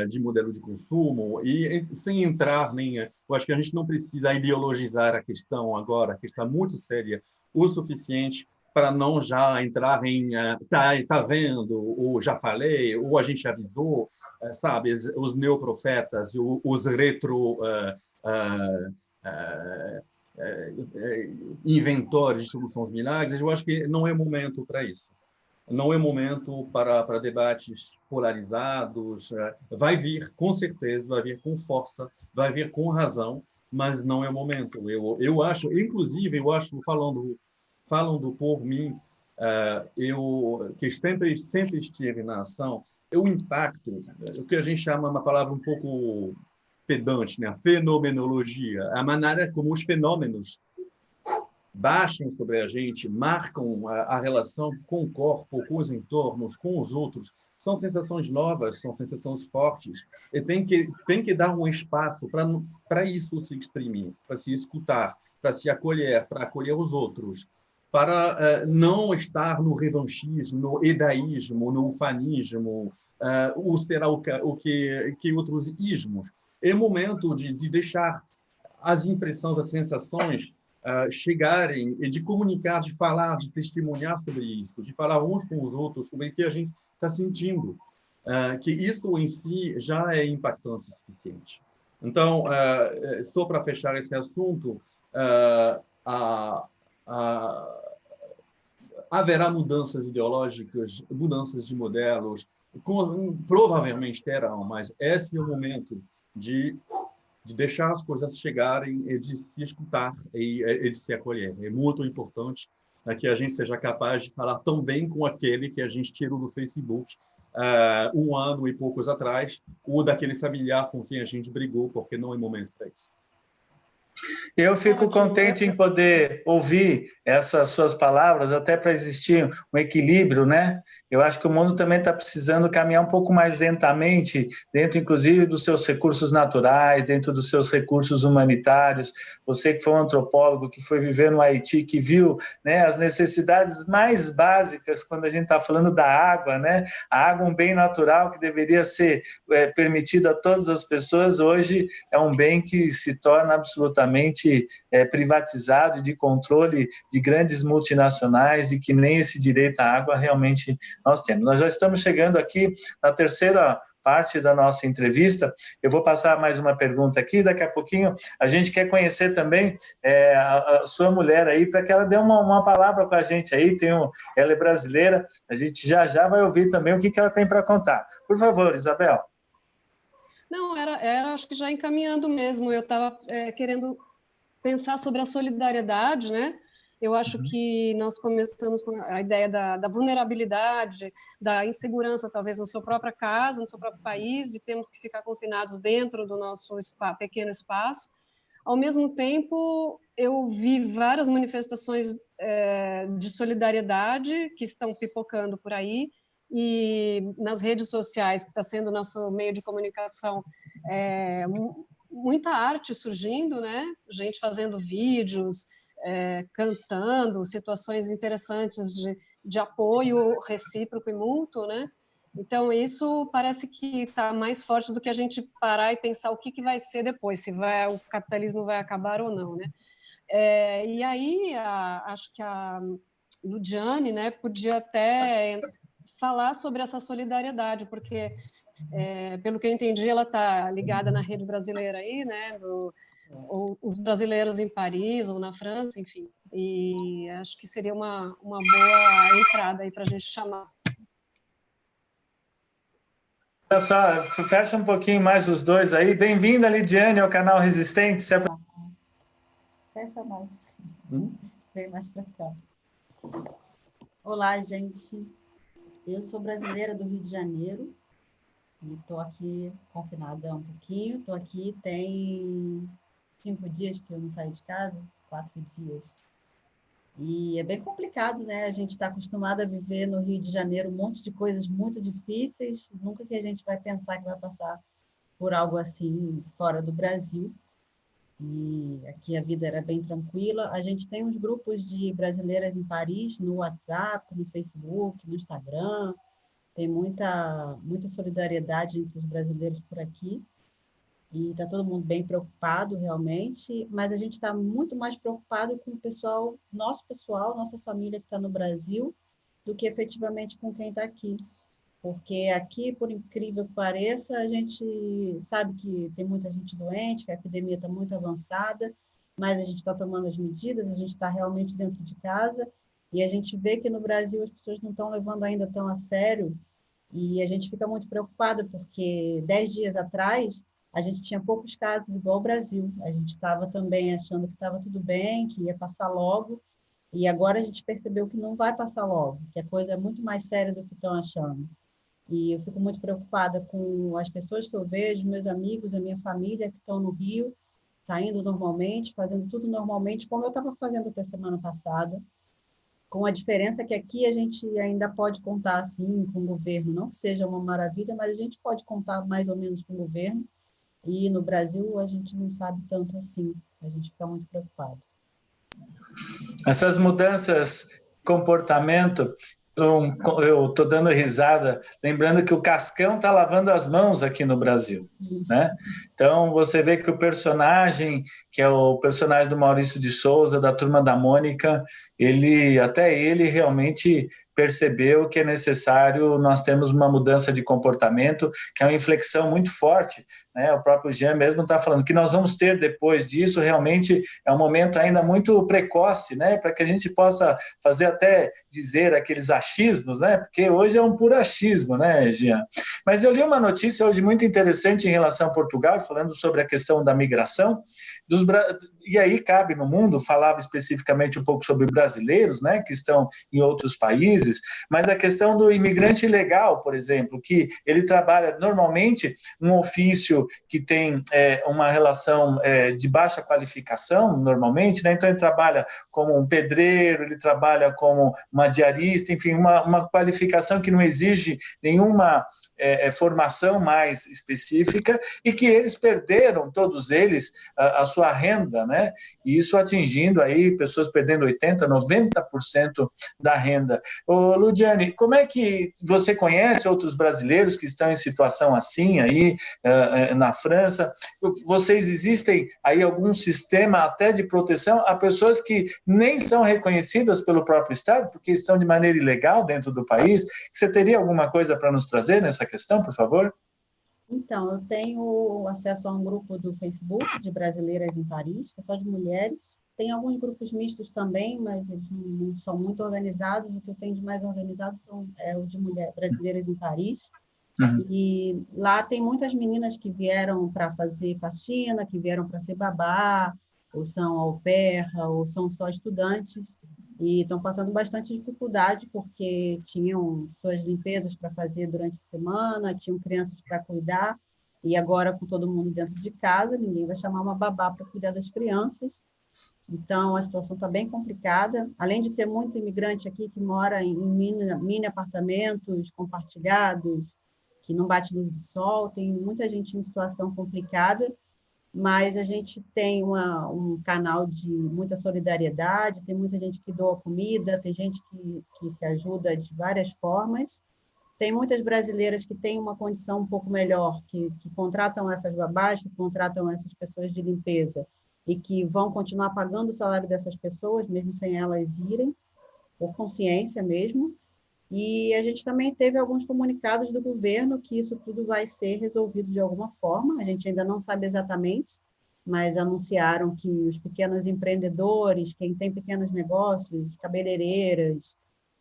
de modelo de consumo, e sem entrar nem... Eu acho que a gente não precisa ideologizar a questão agora, que está muito séria, o suficiente para não já entrar em tá vendo, ou já falei, ou a gente avisou, sabe, os neoprofetas, os retro inventores de soluções milagres. Eu acho que não é momento para isso. Não é momento para debates polarizados. Vai vir, com certeza, vai vir com força, vai vir com razão, mas não é o momento. Eu acho, inclusive, falando por mim, eu que sempre estive na ação, o impacto, o que a gente chama uma palavra um pouco pedante, né? A fenomenologia, a maneira como os fenômenos baixam sobre a gente, marcam a relação com o corpo, com os entornos, com os outros. São sensações novas, são sensações fortes. E tem que dar um espaço para isso se exprimir, para se escutar, para se acolher, para acolher os outros, para não estar no revanchismo, no edaísmo, no ufanismo, ou será o que outros ismos. É momento de deixar as impressões, as sensações chegarem, e de comunicar, de falar, de testemunhar sobre isso, de falar uns com os outros sobre o que a gente está sentindo, que isso em si já é impactante o suficiente. Então, só para fechar esse assunto, haverá mudanças ideológicas, mudanças de modelos, provavelmente terão, mas esse é o momento de deixar as coisas chegarem e de se escutar e de se acolher. É muito importante que a gente seja capaz de falar tão bem com aquele que a gente tirou do Facebook um ano e poucos atrás, ou daquele familiar com quem a gente brigou, porque não é momento para isso. Eu fico contente em poder ouvir essas suas palavras, até para existir um equilíbrio, né? Eu acho que o mundo também está precisando caminhar um pouco mais lentamente, dentro, inclusive, dos seus recursos naturais, dentro dos seus recursos humanitários. Você que foi um antropólogo, que foi viver no Haiti, que viu, né, as necessidades mais básicas quando a gente está falando da água, né? A água é um bem natural que deveria ser permitido a todas as pessoas, hoje é um bem que se torna absolutamente privatizado e de controle de grandes multinacionais, e que nem esse direito à água realmente nós temos. Nós já estamos chegando aqui na terceira parte da nossa entrevista. Eu vou passar mais uma pergunta aqui, daqui a pouquinho a gente quer conhecer também a sua mulher aí, para que ela dê uma palavra com a gente aí. Ela é brasileira, a gente já vai ouvir também o que ela tem para contar. Por favor, Isabel. Não, era acho que já encaminhando mesmo, eu estava querendo pensar sobre a solidariedade, né? Eu acho que nós começamos com a ideia da vulnerabilidade, da insegurança, talvez, na sua própria casa, no seu próprio país, e temos que ficar confinados dentro do nosso pequeno espaço. Ao mesmo tempo, eu vi várias manifestações de solidariedade que estão pipocando por aí, e nas redes sociais, que está sendo nosso meio de comunicação, muita arte surgindo, né? Gente fazendo vídeos, cantando, situações interessantes de apoio recíproco e mútuo, né? Então, isso parece que está mais forte do que a gente parar e pensar o que vai ser depois, se o capitalismo vai acabar ou não, né? E aí, acho que a Ludiane, né, podia até falar sobre essa solidariedade, porque pelo que eu entendi, ela está ligada na rede brasileira aí, né? Ou os brasileiros em Paris ou na França, enfim. E acho que seria uma boa entrada aí para a gente chamar. Olha só, fecha um pouquinho mais os dois aí. Bem-vinda, Lidiane, ao canal Resistente. Fecha mais. Vem mais para cá. Olá, gente. Eu sou brasileira do Rio de Janeiro. E estou aqui confinada um pouquinho. Estou aqui tem 5 dias que eu não saio de casa, 4 dias. E é bem complicado, né? A gente está acostumado a viver no Rio de Janeiro um monte de coisas muito difíceis. Nunca que a gente vai pensar que vai passar por algo assim fora do Brasil. E aqui a vida era bem tranquila. A gente tem uns grupos de brasileiras em Paris no WhatsApp, no Facebook, no Instagram. Tem muita solidariedade entre os brasileiros por aqui, e está todo mundo bem preocupado, realmente, mas a gente está muito mais preocupado com o pessoal, nossa família que está no Brasil, do que efetivamente com quem está aqui. Porque aqui, por incrível que pareça, a gente sabe que tem muita gente doente, que a epidemia está muito avançada, mas a gente está tomando as medidas, a gente está realmente dentro de casa, e a gente vê que no Brasil as pessoas não estão levando ainda tão a sério, e a gente fica muito preocupada, porque 10 dias atrás a gente tinha poucos casos igual ao Brasil. A gente estava também achando que estava tudo bem, que ia passar logo, e agora a gente percebeu que não vai passar logo, que a coisa é muito mais séria do que estão achando. E eu fico muito preocupada com as pessoas que eu vejo, meus amigos, a minha família que estão no Rio, saindo normalmente, fazendo tudo normalmente, como eu estava fazendo até semana passada, com a diferença que aqui a gente ainda pode contar assim com o governo, não que seja uma maravilha, mas a gente pode contar mais ou menos com o governo, e no Brasil a gente não sabe tanto assim, a gente fica muito preocupado. Essas mudanças de comportamento Eu estou dando risada, lembrando que o Cascão está lavando as mãos aqui no Brasil, né? Então, você vê que o personagem, que é o personagem do Maurício de Souza, da Turma da Mônica, até ele realmente percebeu que é necessário nós termos uma mudança de comportamento, que é uma inflexão muito forte, né? O próprio Jean mesmo está falando que nós vamos ter depois disso, realmente é um momento ainda muito precoce, né? Para que a gente possa fazer até dizer aqueles achismos, né? Porque hoje é um puro achismo, né, Jean? Mas eu li uma notícia hoje muito interessante em relação a Portugal, falando sobre a questão da migração, e aí cabe no mundo, falava especificamente um pouco sobre brasileiros, né, que estão em outros países, mas a questão do imigrante ilegal, por exemplo, que ele trabalha normalmente um ofício que tem uma relação de baixa qualificação, normalmente, né, então ele trabalha como um pedreiro, ele trabalha como uma diarista, enfim, uma qualificação que não exige nenhuma formação mais específica, e que eles perderam, todos eles, a sua renda, né? E isso atingindo aí pessoas perdendo 80%, 90% da renda. Ô, Ludiane, como é que você conhece outros brasileiros que estão em situação assim aí na França? Vocês existem aí algum sistema até de proteção a pessoas que nem são reconhecidas pelo próprio Estado, porque estão de maneira ilegal dentro do país? Você teria alguma coisa para nos trazer nessa questão, por favor? Então, eu tenho acesso a um grupo do Facebook de brasileiras em Paris, que é só de mulheres. Tem alguns grupos mistos também, mas eles não são muito organizados. O que eu tenho de mais organizado são os de mulheres brasileiras em Paris. Uhum. E lá tem muitas meninas que vieram para fazer faxina, que vieram para ser babá, ou são au pair, ou são só estudantes. E estão passando bastante dificuldade, porque tinham suas limpezas para fazer durante a semana, tinham crianças para cuidar, e agora, com todo mundo dentro de casa, ninguém vai chamar uma babá para cuidar das crianças. Então, a situação está bem complicada. Além de ter muito imigrante aqui que mora em mini apartamentos compartilhados, que não bate luz de sol, tem muita gente em situação complicada, mas a gente tem um canal de muita solidariedade, tem muita gente que doa comida, tem gente que se ajuda de várias formas. Tem muitas brasileiras que têm uma condição um pouco melhor, que contratam essas babás, que contratam essas pessoas de limpeza, e que vão continuar pagando o salário dessas pessoas, mesmo sem elas irem, por consciência mesmo. E a gente também teve alguns comunicados do governo que isso tudo vai ser resolvido de alguma forma. A gente ainda não sabe exatamente, mas anunciaram que os pequenos empreendedores, quem tem pequenos negócios, cabeleireiras,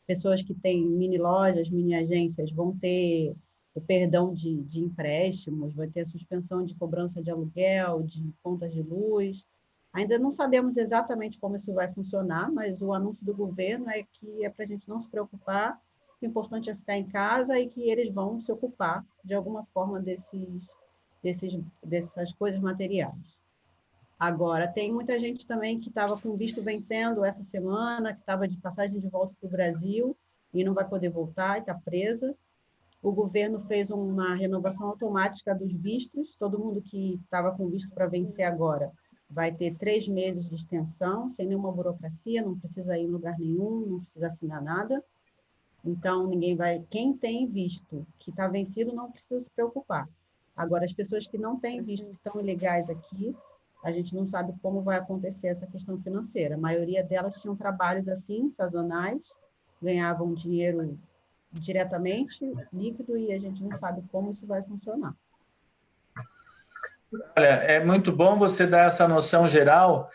pessoas que têm mini lojas, mini agências, vão ter o perdão de empréstimos, vai ter a suspensão de cobrança de aluguel, de contas de luz. Ainda não sabemos exatamente como isso vai funcionar, mas o anúncio do governo é que é para a gente não se preocupar, o importante é ficar em casa e que eles vão se ocupar, de alguma forma, dessas coisas materiais. Agora, tem muita gente também que estava com visto vencendo essa semana, que estava de passagem de volta para o Brasil e não vai poder voltar e está presa. O governo fez uma renovação automática dos vistos, todo mundo que estava com visto para vencer agora vai ter 3 meses de extensão, sem nenhuma burocracia, não precisa ir em lugar nenhum, não precisa assinar nada. Então, quem tem visto que está vencido não precisa se preocupar. Agora, as pessoas que não têm visto, que estão ilegais aqui, a gente não sabe como vai acontecer essa questão financeira. A maioria delas tinham trabalhos assim, sazonais, ganhavam dinheiro diretamente, líquido, e a gente não sabe como isso vai funcionar. Olha, é muito bom você dar essa noção geral,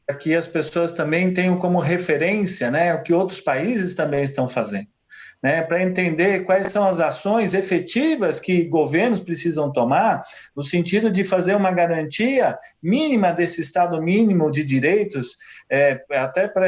para que as pessoas também tenham como referência, né, o que outros países também estão fazendo, né, para entender quais são as ações efetivas que governos precisam tomar, no sentido de fazer uma garantia mínima desse Estado mínimo de direitos, até para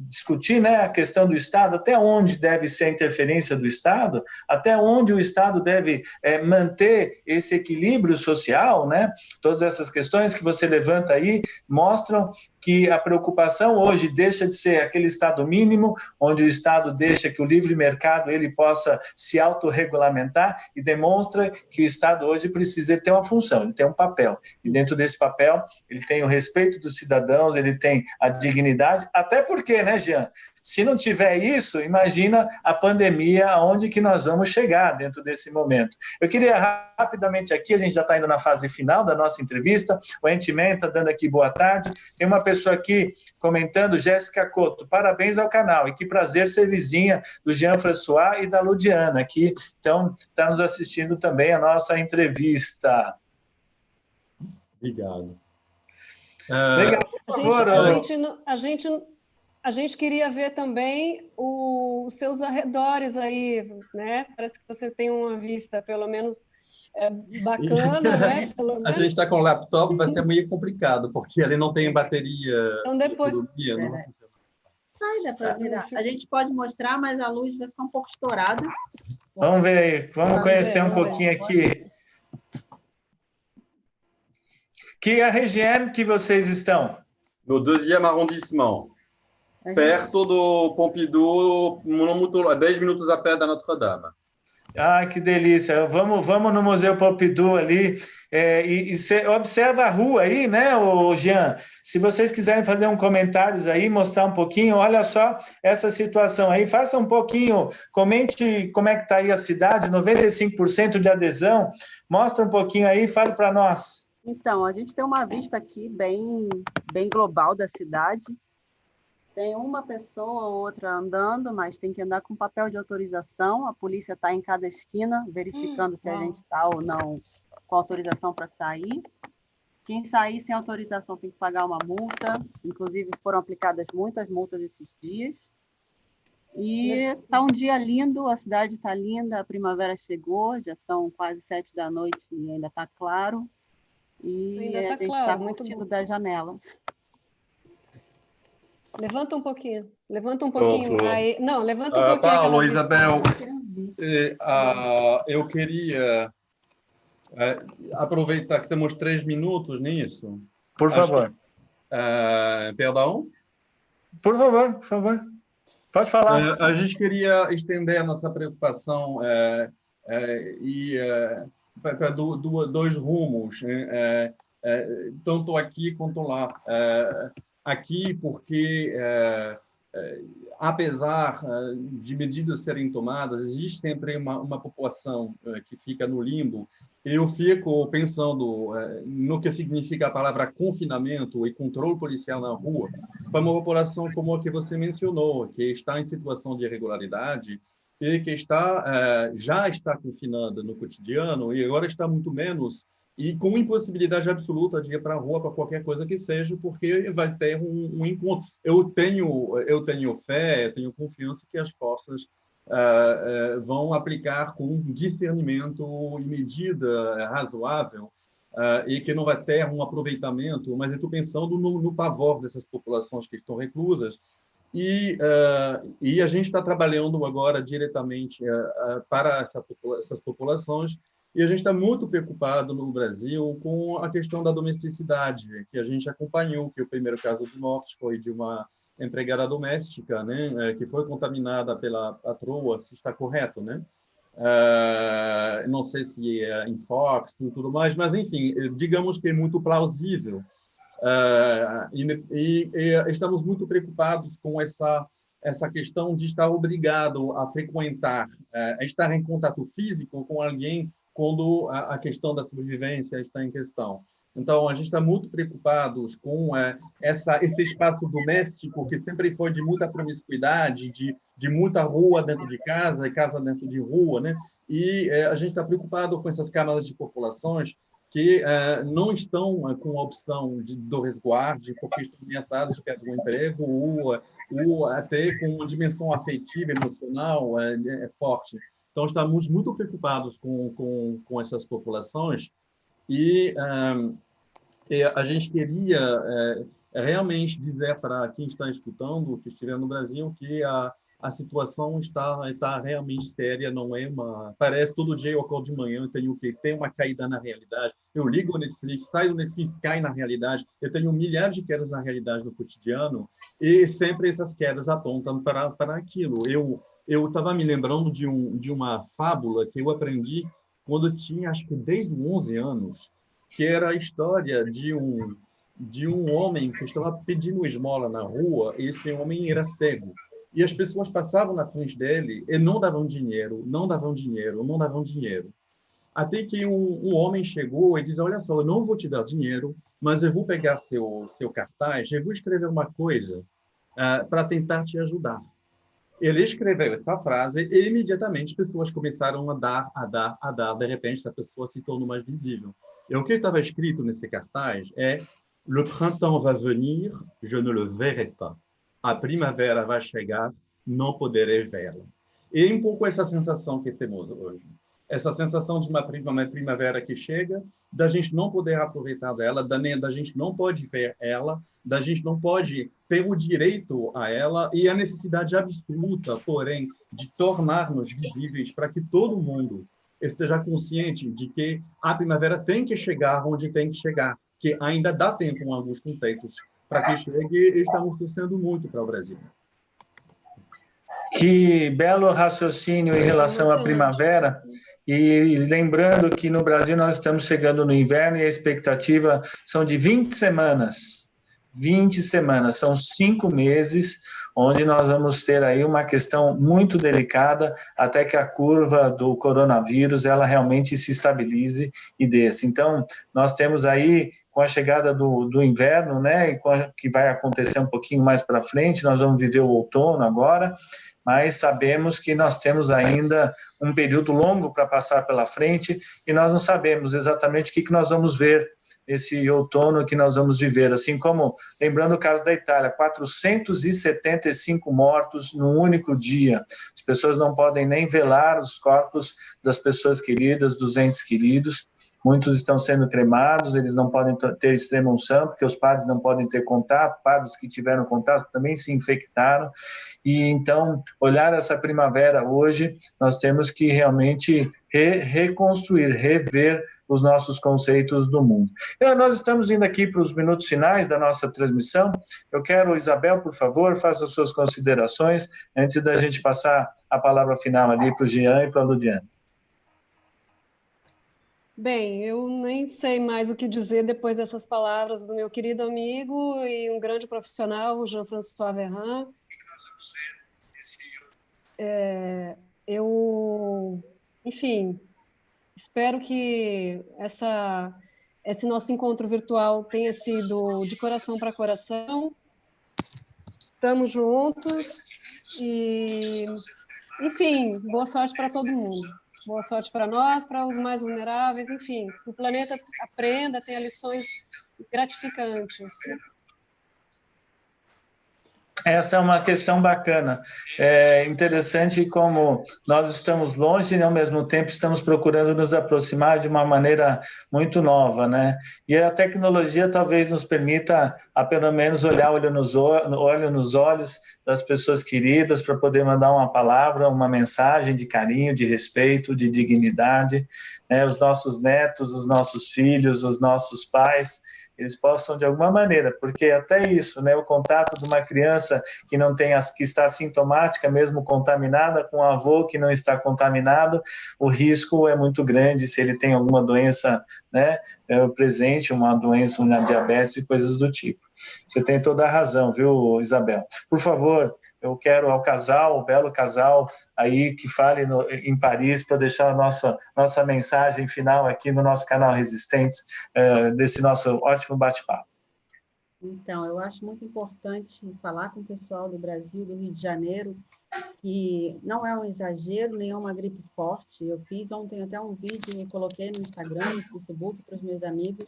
discutir, né, a questão do Estado, até onde deve ser a interferência do Estado, até onde o Estado deve manter esse equilíbrio social, né? Todas essas questões que você levanta aí mostram que a preocupação hoje deixa de ser aquele Estado mínimo, onde o Estado deixa que o livre mercado ele possa se autorregulamentar, e demonstra que o Estado hoje precisa ter uma função, ele tem um papel, e dentro desse papel ele tem o respeito dos cidadãos, ele tem a dignidade, até porque, né, Jean, Se não tiver isso, imagina a pandemia, aonde que nós vamos chegar dentro desse momento. Eu queria rapidamente aqui, a gente já está indo na fase final da nossa entrevista, o Entimen está dando aqui boa tarde, tem uma pessoa aqui comentando, Jéssica Couto, parabéns ao canal, e que prazer ser vizinha do Jean-François e da Ludiana, aqui, então, está nos assistindo também a nossa entrevista. Obrigado. Legal, por favor. A gente queria ver também os seus arredores aí, né? Parece que você tem uma vista, pelo menos, bacana, né? A gente está com o laptop, vai ser meio complicado, porque ele não tem bateria. Então, depois... Dá para virar. A gente pode mostrar, mas a luz vai ficar um pouco estourada. Vamos ver aí, vamos conhecer um pouquinho aqui. Que a região que vocês estão? No 2e arrondissement, perto do Pompidou, 10 minutos a pé da Notre-Dame. Ah, que delícia. Vamos no Museu Pompidou ali e observa a rua aí, né, Jean? Se vocês quiserem fazer um comentário aí, mostrar um pouquinho, olha só essa situação aí, faça um pouquinho, comente como é que está aí a cidade, 95% de adesão, mostra um pouquinho aí e fale para nós. Então, a gente tem uma vista aqui bem global da cidade. Tem uma pessoa ou outra andando, mas tem que andar com papel de autorização. A polícia está em cada esquina, verificando se a gente está ou não com autorização para sair. Quem sair sem autorização tem que pagar uma multa. Inclusive, foram aplicadas muitas multas esses dias. E está um dia lindo, a cidade está linda, a primavera chegou, já são quase 7 da noite e ainda está claro. E ainda a gente está curtindo da janela. Levanta um pouquinho. Aí. Não, levanta um pouquinho. Paulo, Isabel, eu queria aproveitar que temos 3 minutos nisso. Por favor. Perdão? Por favor. Pode falar. A gente queria estender a nossa preocupação para 2 rumos, tanto aqui quanto lá. Aqui, porque, apesar de medidas serem tomadas, existe sempre uma população que fica no limbo. Eu fico pensando no que significa a palavra confinamento e controle policial na rua para uma população como a que você mencionou, que está em situação de irregularidade e que já está confinada no cotidiano e agora está muito menos e com impossibilidade absoluta de ir para a rua para qualquer coisa que seja, porque vai ter um encontro. Eu tenho fé, eu tenho confiança que as forças vão aplicar com discernimento e medida razoável e que não vai ter um aproveitamento, mas eu estou pensando no pavor dessas populações que estão reclusas e a gente está trabalhando agora diretamente para essas populações. E a gente está muito preocupado no Brasil com a questão da domesticidade, que a gente acompanhou, que o primeiro caso de morte foi de uma empregada doméstica, né, que foi contaminada pela patroa, se está correto, né? Não sei se é em Fox e tudo mais, mas, enfim, digamos que é muito plausível. E estamos muito preocupados com essa questão de estar obrigado a frequentar, a estar em contato físico com alguém quando a questão da sobrevivência está em questão. Então, a gente está muito preocupados com esse espaço doméstico que sempre foi de muita promiscuidade, de muita rua dentro de casa e casa dentro de rua, né? E a gente está preocupado com essas camadas de populações que não estão com a opção do resguardo, porque estão ameaçadas de perder o emprego ou até com uma dimensão afetiva, emocional forte. Então, estamos muito preocupados com essas populações e a gente queria realmente dizer para quem está escutando, que estiver no Brasil, que a situação está realmente séria, não é parece todo dia eu acordo de manhã, eu tenho que ter uma caída na realidade, eu ligo o Netflix, saio do Netflix, cai na realidade, eu tenho milhares de quedas na realidade no cotidiano e sempre essas quedas apontam para aquilo. Eu estava me lembrando de uma fábula que eu aprendi quando eu tinha, acho que desde 11 anos, que era a história de um homem que estava pedindo esmola na rua, e esse homem era cego. E as pessoas passavam na frente dele e não davam dinheiro, não davam dinheiro, não davam dinheiro. Até que um homem chegou e disse, olha só, eu não vou te dar dinheiro, mas eu vou pegar seu cartaz e vou escrever uma coisa para tentar te ajudar. Ele escreveu essa frase e imediatamente as pessoas começaram a dar, a dar, a dar. De repente, essa pessoa se tornou mais visível. E o que estava escrito nesse cartaz é Le printemps va venir, je ne le verrai pas. A primavera vai chegar, não poderei vê-la. E é um pouco essa sensação que temos hoje. Essa sensação de uma primavera que chega, da gente não poder aproveitar dela, da gente não pode ver ela, da gente não pode ter o direito a ela e a necessidade absoluta, porém, de tornar-nos visíveis para que todo mundo esteja consciente de que a primavera tem que chegar onde tem que chegar, que ainda dá tempo em alguns contextos para que chegue e estamos torcendo muito para o Brasil. Que belo raciocínio em relação à primavera. E lembrando que no Brasil nós estamos chegando no inverno e a expectativa são de 20 semanas. 20 semanas, são 5 meses, onde nós vamos ter aí uma questão muito delicada até que a curva do coronavírus ela realmente se estabilize e desça. Então, nós temos aí, com a chegada do inverno, né, que vai acontecer um pouquinho mais para frente, nós vamos viver o outono agora, mas sabemos que nós temos ainda um período longo para passar pela frente e nós não sabemos exatamente o que nós vamos ver esse outono que nós vamos viver, assim como, lembrando o caso da Itália, 475 mortos num único dia. As pessoas não podem nem velar os corpos das pessoas queridas, dos entes queridos. Muitos estão sendo cremados, eles não podem ter extrema-unção, porque os padres não podem ter contato, padres que tiveram contato também se infectaram. E então, olhar essa primavera hoje, nós temos que realmente reconstruir, rever os nossos conceitos do mundo. Nós estamos indo aqui para os minutos finais da nossa transmissão. Eu quero, Isabel, por favor, faça as suas considerações antes da gente passar a palavra final ali para o Jean e para a Ludiane. Bem, eu nem sei mais o que dizer depois dessas palavras do meu querido amigo e um grande profissional, o Jean-François Verrin. Enfim, espero que esse nosso encontro virtual tenha sido de coração para coração. Estamos juntos e, enfim, boa sorte para todo mundo. Boa sorte para nós, para os mais vulneráveis, enfim, o planeta aprenda, tenha lições gratificantes. Essa é uma questão bacana. É interessante como nós estamos longe e, ao mesmo tempo, estamos procurando nos aproximar de uma maneira muito nova, né? E a tecnologia talvez nos permita, a pelo menos, olhar olho nos olhos das pessoas queridas para poder mandar uma palavra, uma mensagem de carinho, de respeito, de dignidade, né? Os nossos netos, os nossos filhos, os nossos pais, eles possam de alguma maneira, porque até isso, né, o contato de uma criança que não tem, que está assintomática, mesmo contaminada, com um avô que não está contaminado, o risco é muito grande se ele tem alguma doença, né, presente, uma doença, uma diabetes e coisas do tipo. Você tem toda a razão, viu, Isabel? Por favor, eu quero ao casal, o belo casal aí que fale em Paris para deixar a nossa mensagem final aqui no nosso canal Resistentes, desse nosso ótimo bate-papo. Então, eu acho muito importante falar com o pessoal do Brasil, do Rio de Janeiro, que não é um exagero, nem é uma gripe forte. Eu fiz ontem até um vídeo e coloquei no Instagram, no Facebook, para os meus amigos,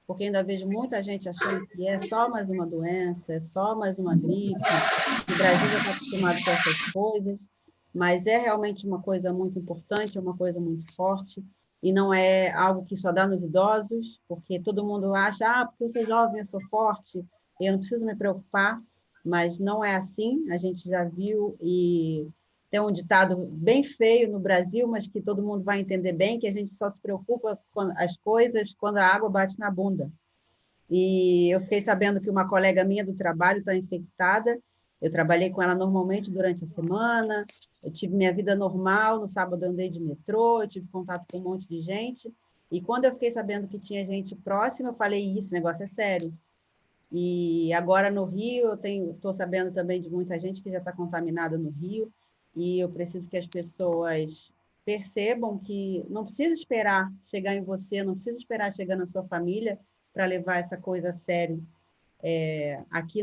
porque ainda vejo muita gente achando que é só mais uma doença, é só mais uma gripe, o Brasil já está acostumado com essas coisas, mas é realmente uma coisa muito importante, é uma coisa muito forte, e não é algo que só dá nos idosos, porque todo mundo acha, porque eu sou jovem, eu sou forte, eu não preciso me preocupar, mas não é assim, a gente já viu, e tem um ditado bem feio no Brasil, mas que todo mundo vai entender bem, que a gente só se preocupa com as coisas quando a água bate na bunda. E eu fiquei sabendo que uma colega minha do trabalho está infectada, eu trabalhei com ela normalmente durante a semana, eu tive minha vida normal, no sábado eu andei de metrô, eu tive contato com um monte de gente, e quando eu fiquei sabendo que tinha gente próxima, eu falei, esse negócio é sério. E agora no Rio, estou sabendo também de muita gente que já está contaminada no Rio, e eu preciso que as pessoas percebam que não precisa esperar chegar em você, não precisa esperar chegar na sua família para levar essa coisa a sério. Aqui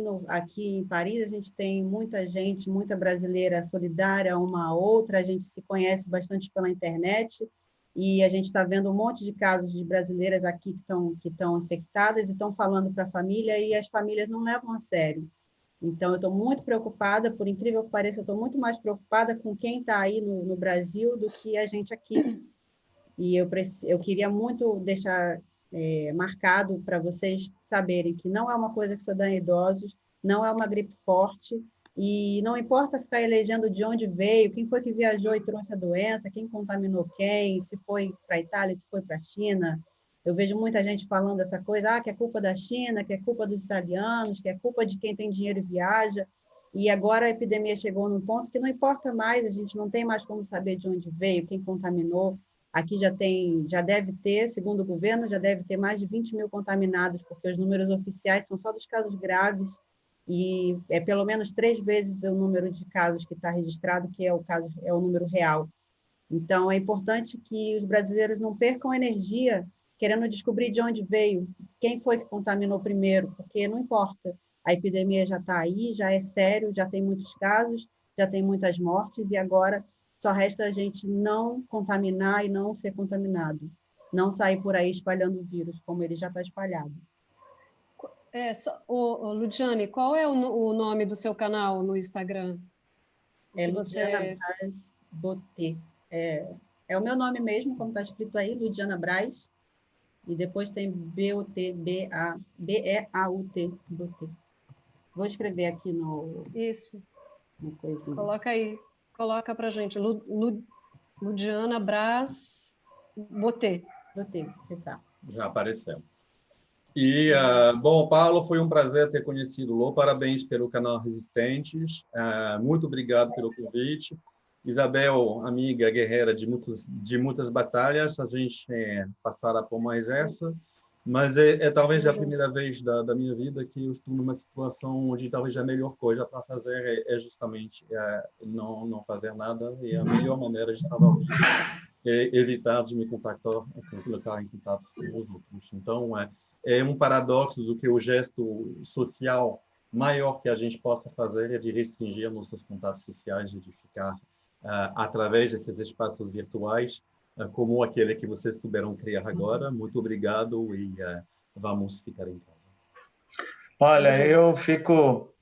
em Paris, a gente tem muita gente, muita brasileira solidária uma à outra, a gente se conhece bastante pela internet, e a gente está vendo um monte de casos de brasileiras aqui que estão infectadas e estão falando para a família, e as famílias não levam a sério. Então, eu estou muito preocupada, por incrível que pareça, eu estou muito mais preocupada com quem está aí no Brasil do que a gente aqui. E eu queria muito deixar marcado para vocês saberem que não é uma coisa que só dá em idosos, não é uma gripe forte, e não importa ficar elegendo de onde veio, quem foi que viajou e trouxe a doença, quem contaminou quem, se foi para a Itália, se foi para a China. Eu vejo muita gente falando essa coisa, que é culpa da China, que é culpa dos italianos, que é culpa de quem tem dinheiro e viaja. E agora a epidemia chegou num ponto que não importa mais, a gente não tem mais como saber de onde veio, quem contaminou. Aqui já deve ter, segundo o governo, já deve ter mais de 20 mil contaminados, porque os números oficiais são só dos casos graves, e é pelo menos 3 vezes o número de casos que está registrado, que é o número real. Então, é importante que os brasileiros não percam energia querendo descobrir de onde veio, quem foi que contaminou primeiro, porque não importa. A epidemia já está aí, já é sério, já tem muitos casos, já tem muitas mortes, e agora só resta a gente não contaminar e não ser contaminado. Não sair por aí espalhando o vírus, como ele já está espalhado. Ludiane, qual é o nome do seu canal no Instagram? Ludiana Braz Botê. É o meu nome mesmo, como está escrito aí, Ludiana Braz. E depois tem B-O-T, B-E-A-U-T, Botê. Vou escrever aqui no... Isso. No coisinho. Coloca aí. Coloca para a gente. Ludiana Braz Botê. Botê, você sabe. Já apareceu. E, bom, Paulo, foi um prazer ter conhecido o Lô. Parabéns pelo canal Resistentes. Muito obrigado pelo convite. Isabel, amiga guerreira de muitas batalhas, a gente passará por mais essa, mas talvez a primeira vez da minha vida que eu estou numa situação onde talvez a melhor coisa para fazer é justamente não fazer nada, e a melhor maneira de salvar vidas é evitar de me colocar em contato com os outros. Então, é um paradoxo do que o gesto social maior que a gente possa fazer é de restringir nossos contatos sociais e de ficar através desses espaços virtuais, como aquele que vocês souberam criar agora. Muito obrigado e vamos ficar em casa. Olha, eu fico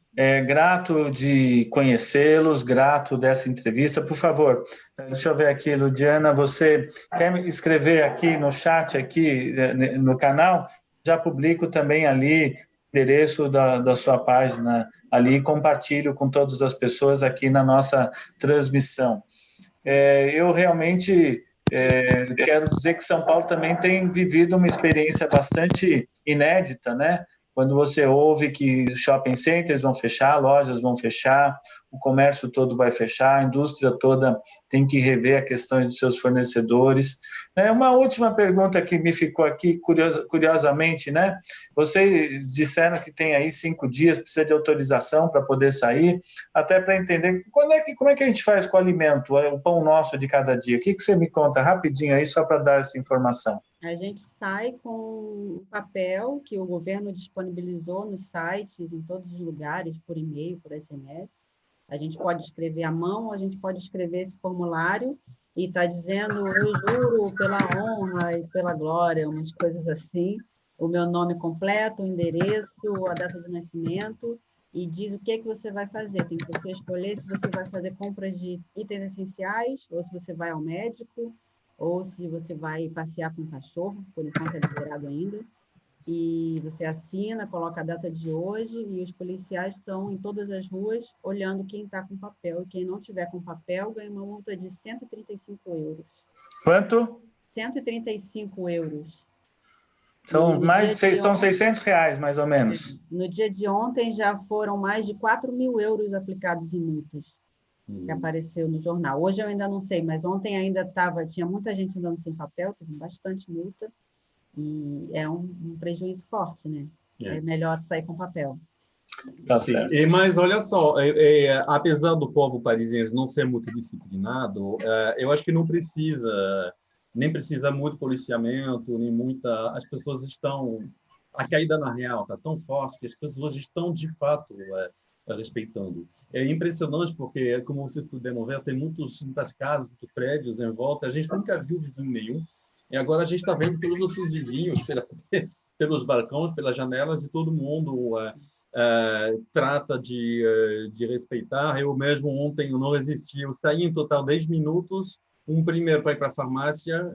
grato de conhecê-los, grato dessa entrevista. Por favor, deixa eu ver aqui, Ludiana, você quer escrever aqui no chat, aqui no canal? Já publico também ali o endereço da sua página ali e compartilho com todas as pessoas aqui na nossa transmissão. Eu realmente quero dizer que São Paulo também tem vivido uma experiência bastante inédita, né? Quando você ouve que shopping centers vão fechar, lojas vão fechar, o comércio todo vai fechar, a indústria toda tem que rever a questão dos seus fornecedores. Uma última pergunta que me ficou aqui, curiosamente, né? Vocês disseram que tem aí 5 dias, precisa de autorização para poder sair, até para entender como é que a gente faz com o alimento, o pão nosso de cada dia. O que você me conta rapidinho aí, só para dar essa informação? A gente sai com um papel que o governo disponibilizou nos sites, em todos os lugares, por e-mail, por SMS. A gente pode escrever à mão, a gente pode escrever esse formulário e está dizendo, eu juro pela honra e pela glória, umas coisas assim, o meu nome completo, o endereço, a data de nascimento, e diz o que você vai fazer. Tem que você escolher se você vai fazer compras de itens essenciais, ou se você vai ao médico, ou se você vai passear com o cachorro, por enquanto é liberado ainda, e você assina, coloca a data de hoje, e os policiais estão em todas as ruas olhando quem está com papel, e quem não tiver com papel ganha uma multa de 135 euros. Quanto? 135 euros. São 600 reais, mais ou menos. No dia de ontem já foram mais de 4 mil euros aplicados em multas. Que apareceu no jornal. Hoje eu ainda não sei, mas ontem ainda tinha muita gente andando sem papel, teve bastante multa, e é um prejuízo forte, né? É melhor sair com papel. Tá Sim, certo. mas olha só, apesar do povo parisiense não ser multidisciplinado, eu acho que não precisa, nem precisa muito policiamento, nem muita. As pessoas estão. A caída na real está tão forte que as pessoas estão, de fato, respeitando. É impressionante porque, como vocês puderam ver, tem muitas casas, muitos prédios em volta, a gente nunca viu vizinho nenhum, e agora a gente está vendo pelos nossos vizinhos, pelos balcões, pelas janelas, e todo mundo trata de respeitar. Eu mesmo ontem eu não resisti, eu saí em total 10 minutos, um primeiro para ir para a farmácia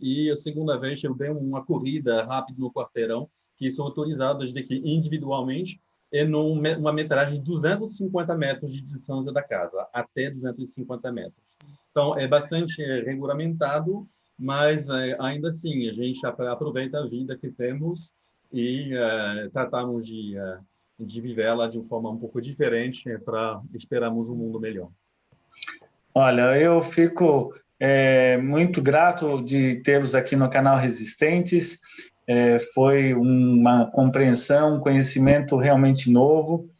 e a segunda vez eu dei uma corrida rápida no quarteirão, que são autorizadas de que individualmente é numa metragem de 250 metros de distância da casa, até 250 metros. Então, é bastante regulamentado, mas ainda assim, a gente aproveita a vida que temos e tratamos de vivê-la de uma forma um pouco diferente para esperarmos um mundo melhor. Olha, eu fico muito grato de tê-los aqui no canal Resistentes. Foi uma compreensão, um conhecimento realmente novo,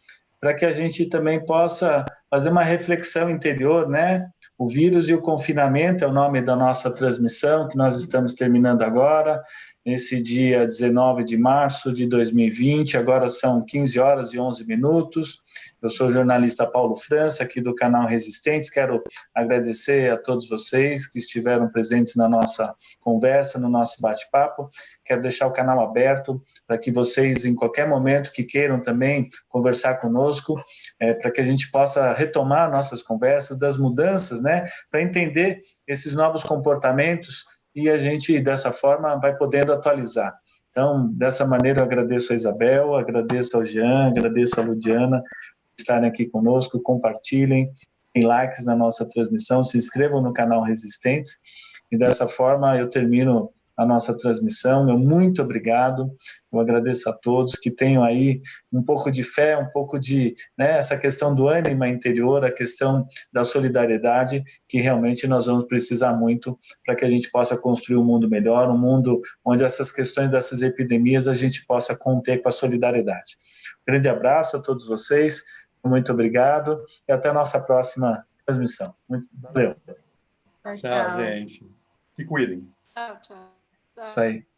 para que a gente também possa fazer uma reflexão interior, né? O vírus e o confinamento é o nome da nossa transmissão, que nós estamos terminando agora, nesse dia 19 de março de 2020, agora são 15 horas e 11 minutos. Eu sou o jornalista Paulo França, aqui do canal Resistentes. Quero agradecer a todos vocês que estiveram presentes na nossa conversa, no nosso bate-papo. Quero deixar o canal aberto para que vocês, em qualquer momento que queiram também conversar conosco, para que a gente possa retomar nossas conversas das mudanças, né, para entender esses novos comportamentos e a gente, dessa forma, vai podendo atualizar. Então, dessa maneira, eu agradeço a Isabel, agradeço ao Jean, agradeço a Ludiana por estarem aqui conosco, compartilhem, deem likes na nossa transmissão, se inscrevam no canal Resistentes, e dessa forma eu termino a nossa transmissão. Meu muito obrigado, eu agradeço a todos, que tenham aí um pouco de fé, um pouco de, né, essa questão do ânimo interior, a questão da solidariedade, que realmente nós vamos precisar muito para que a gente possa construir um mundo melhor, um mundo onde essas questões dessas epidemias a gente possa conter com a solidariedade. Um grande abraço a todos vocês, muito obrigado e até a nossa próxima transmissão. Valeu. Tchau, gente. Se cuidem. Tchau, tchau. Isso aí.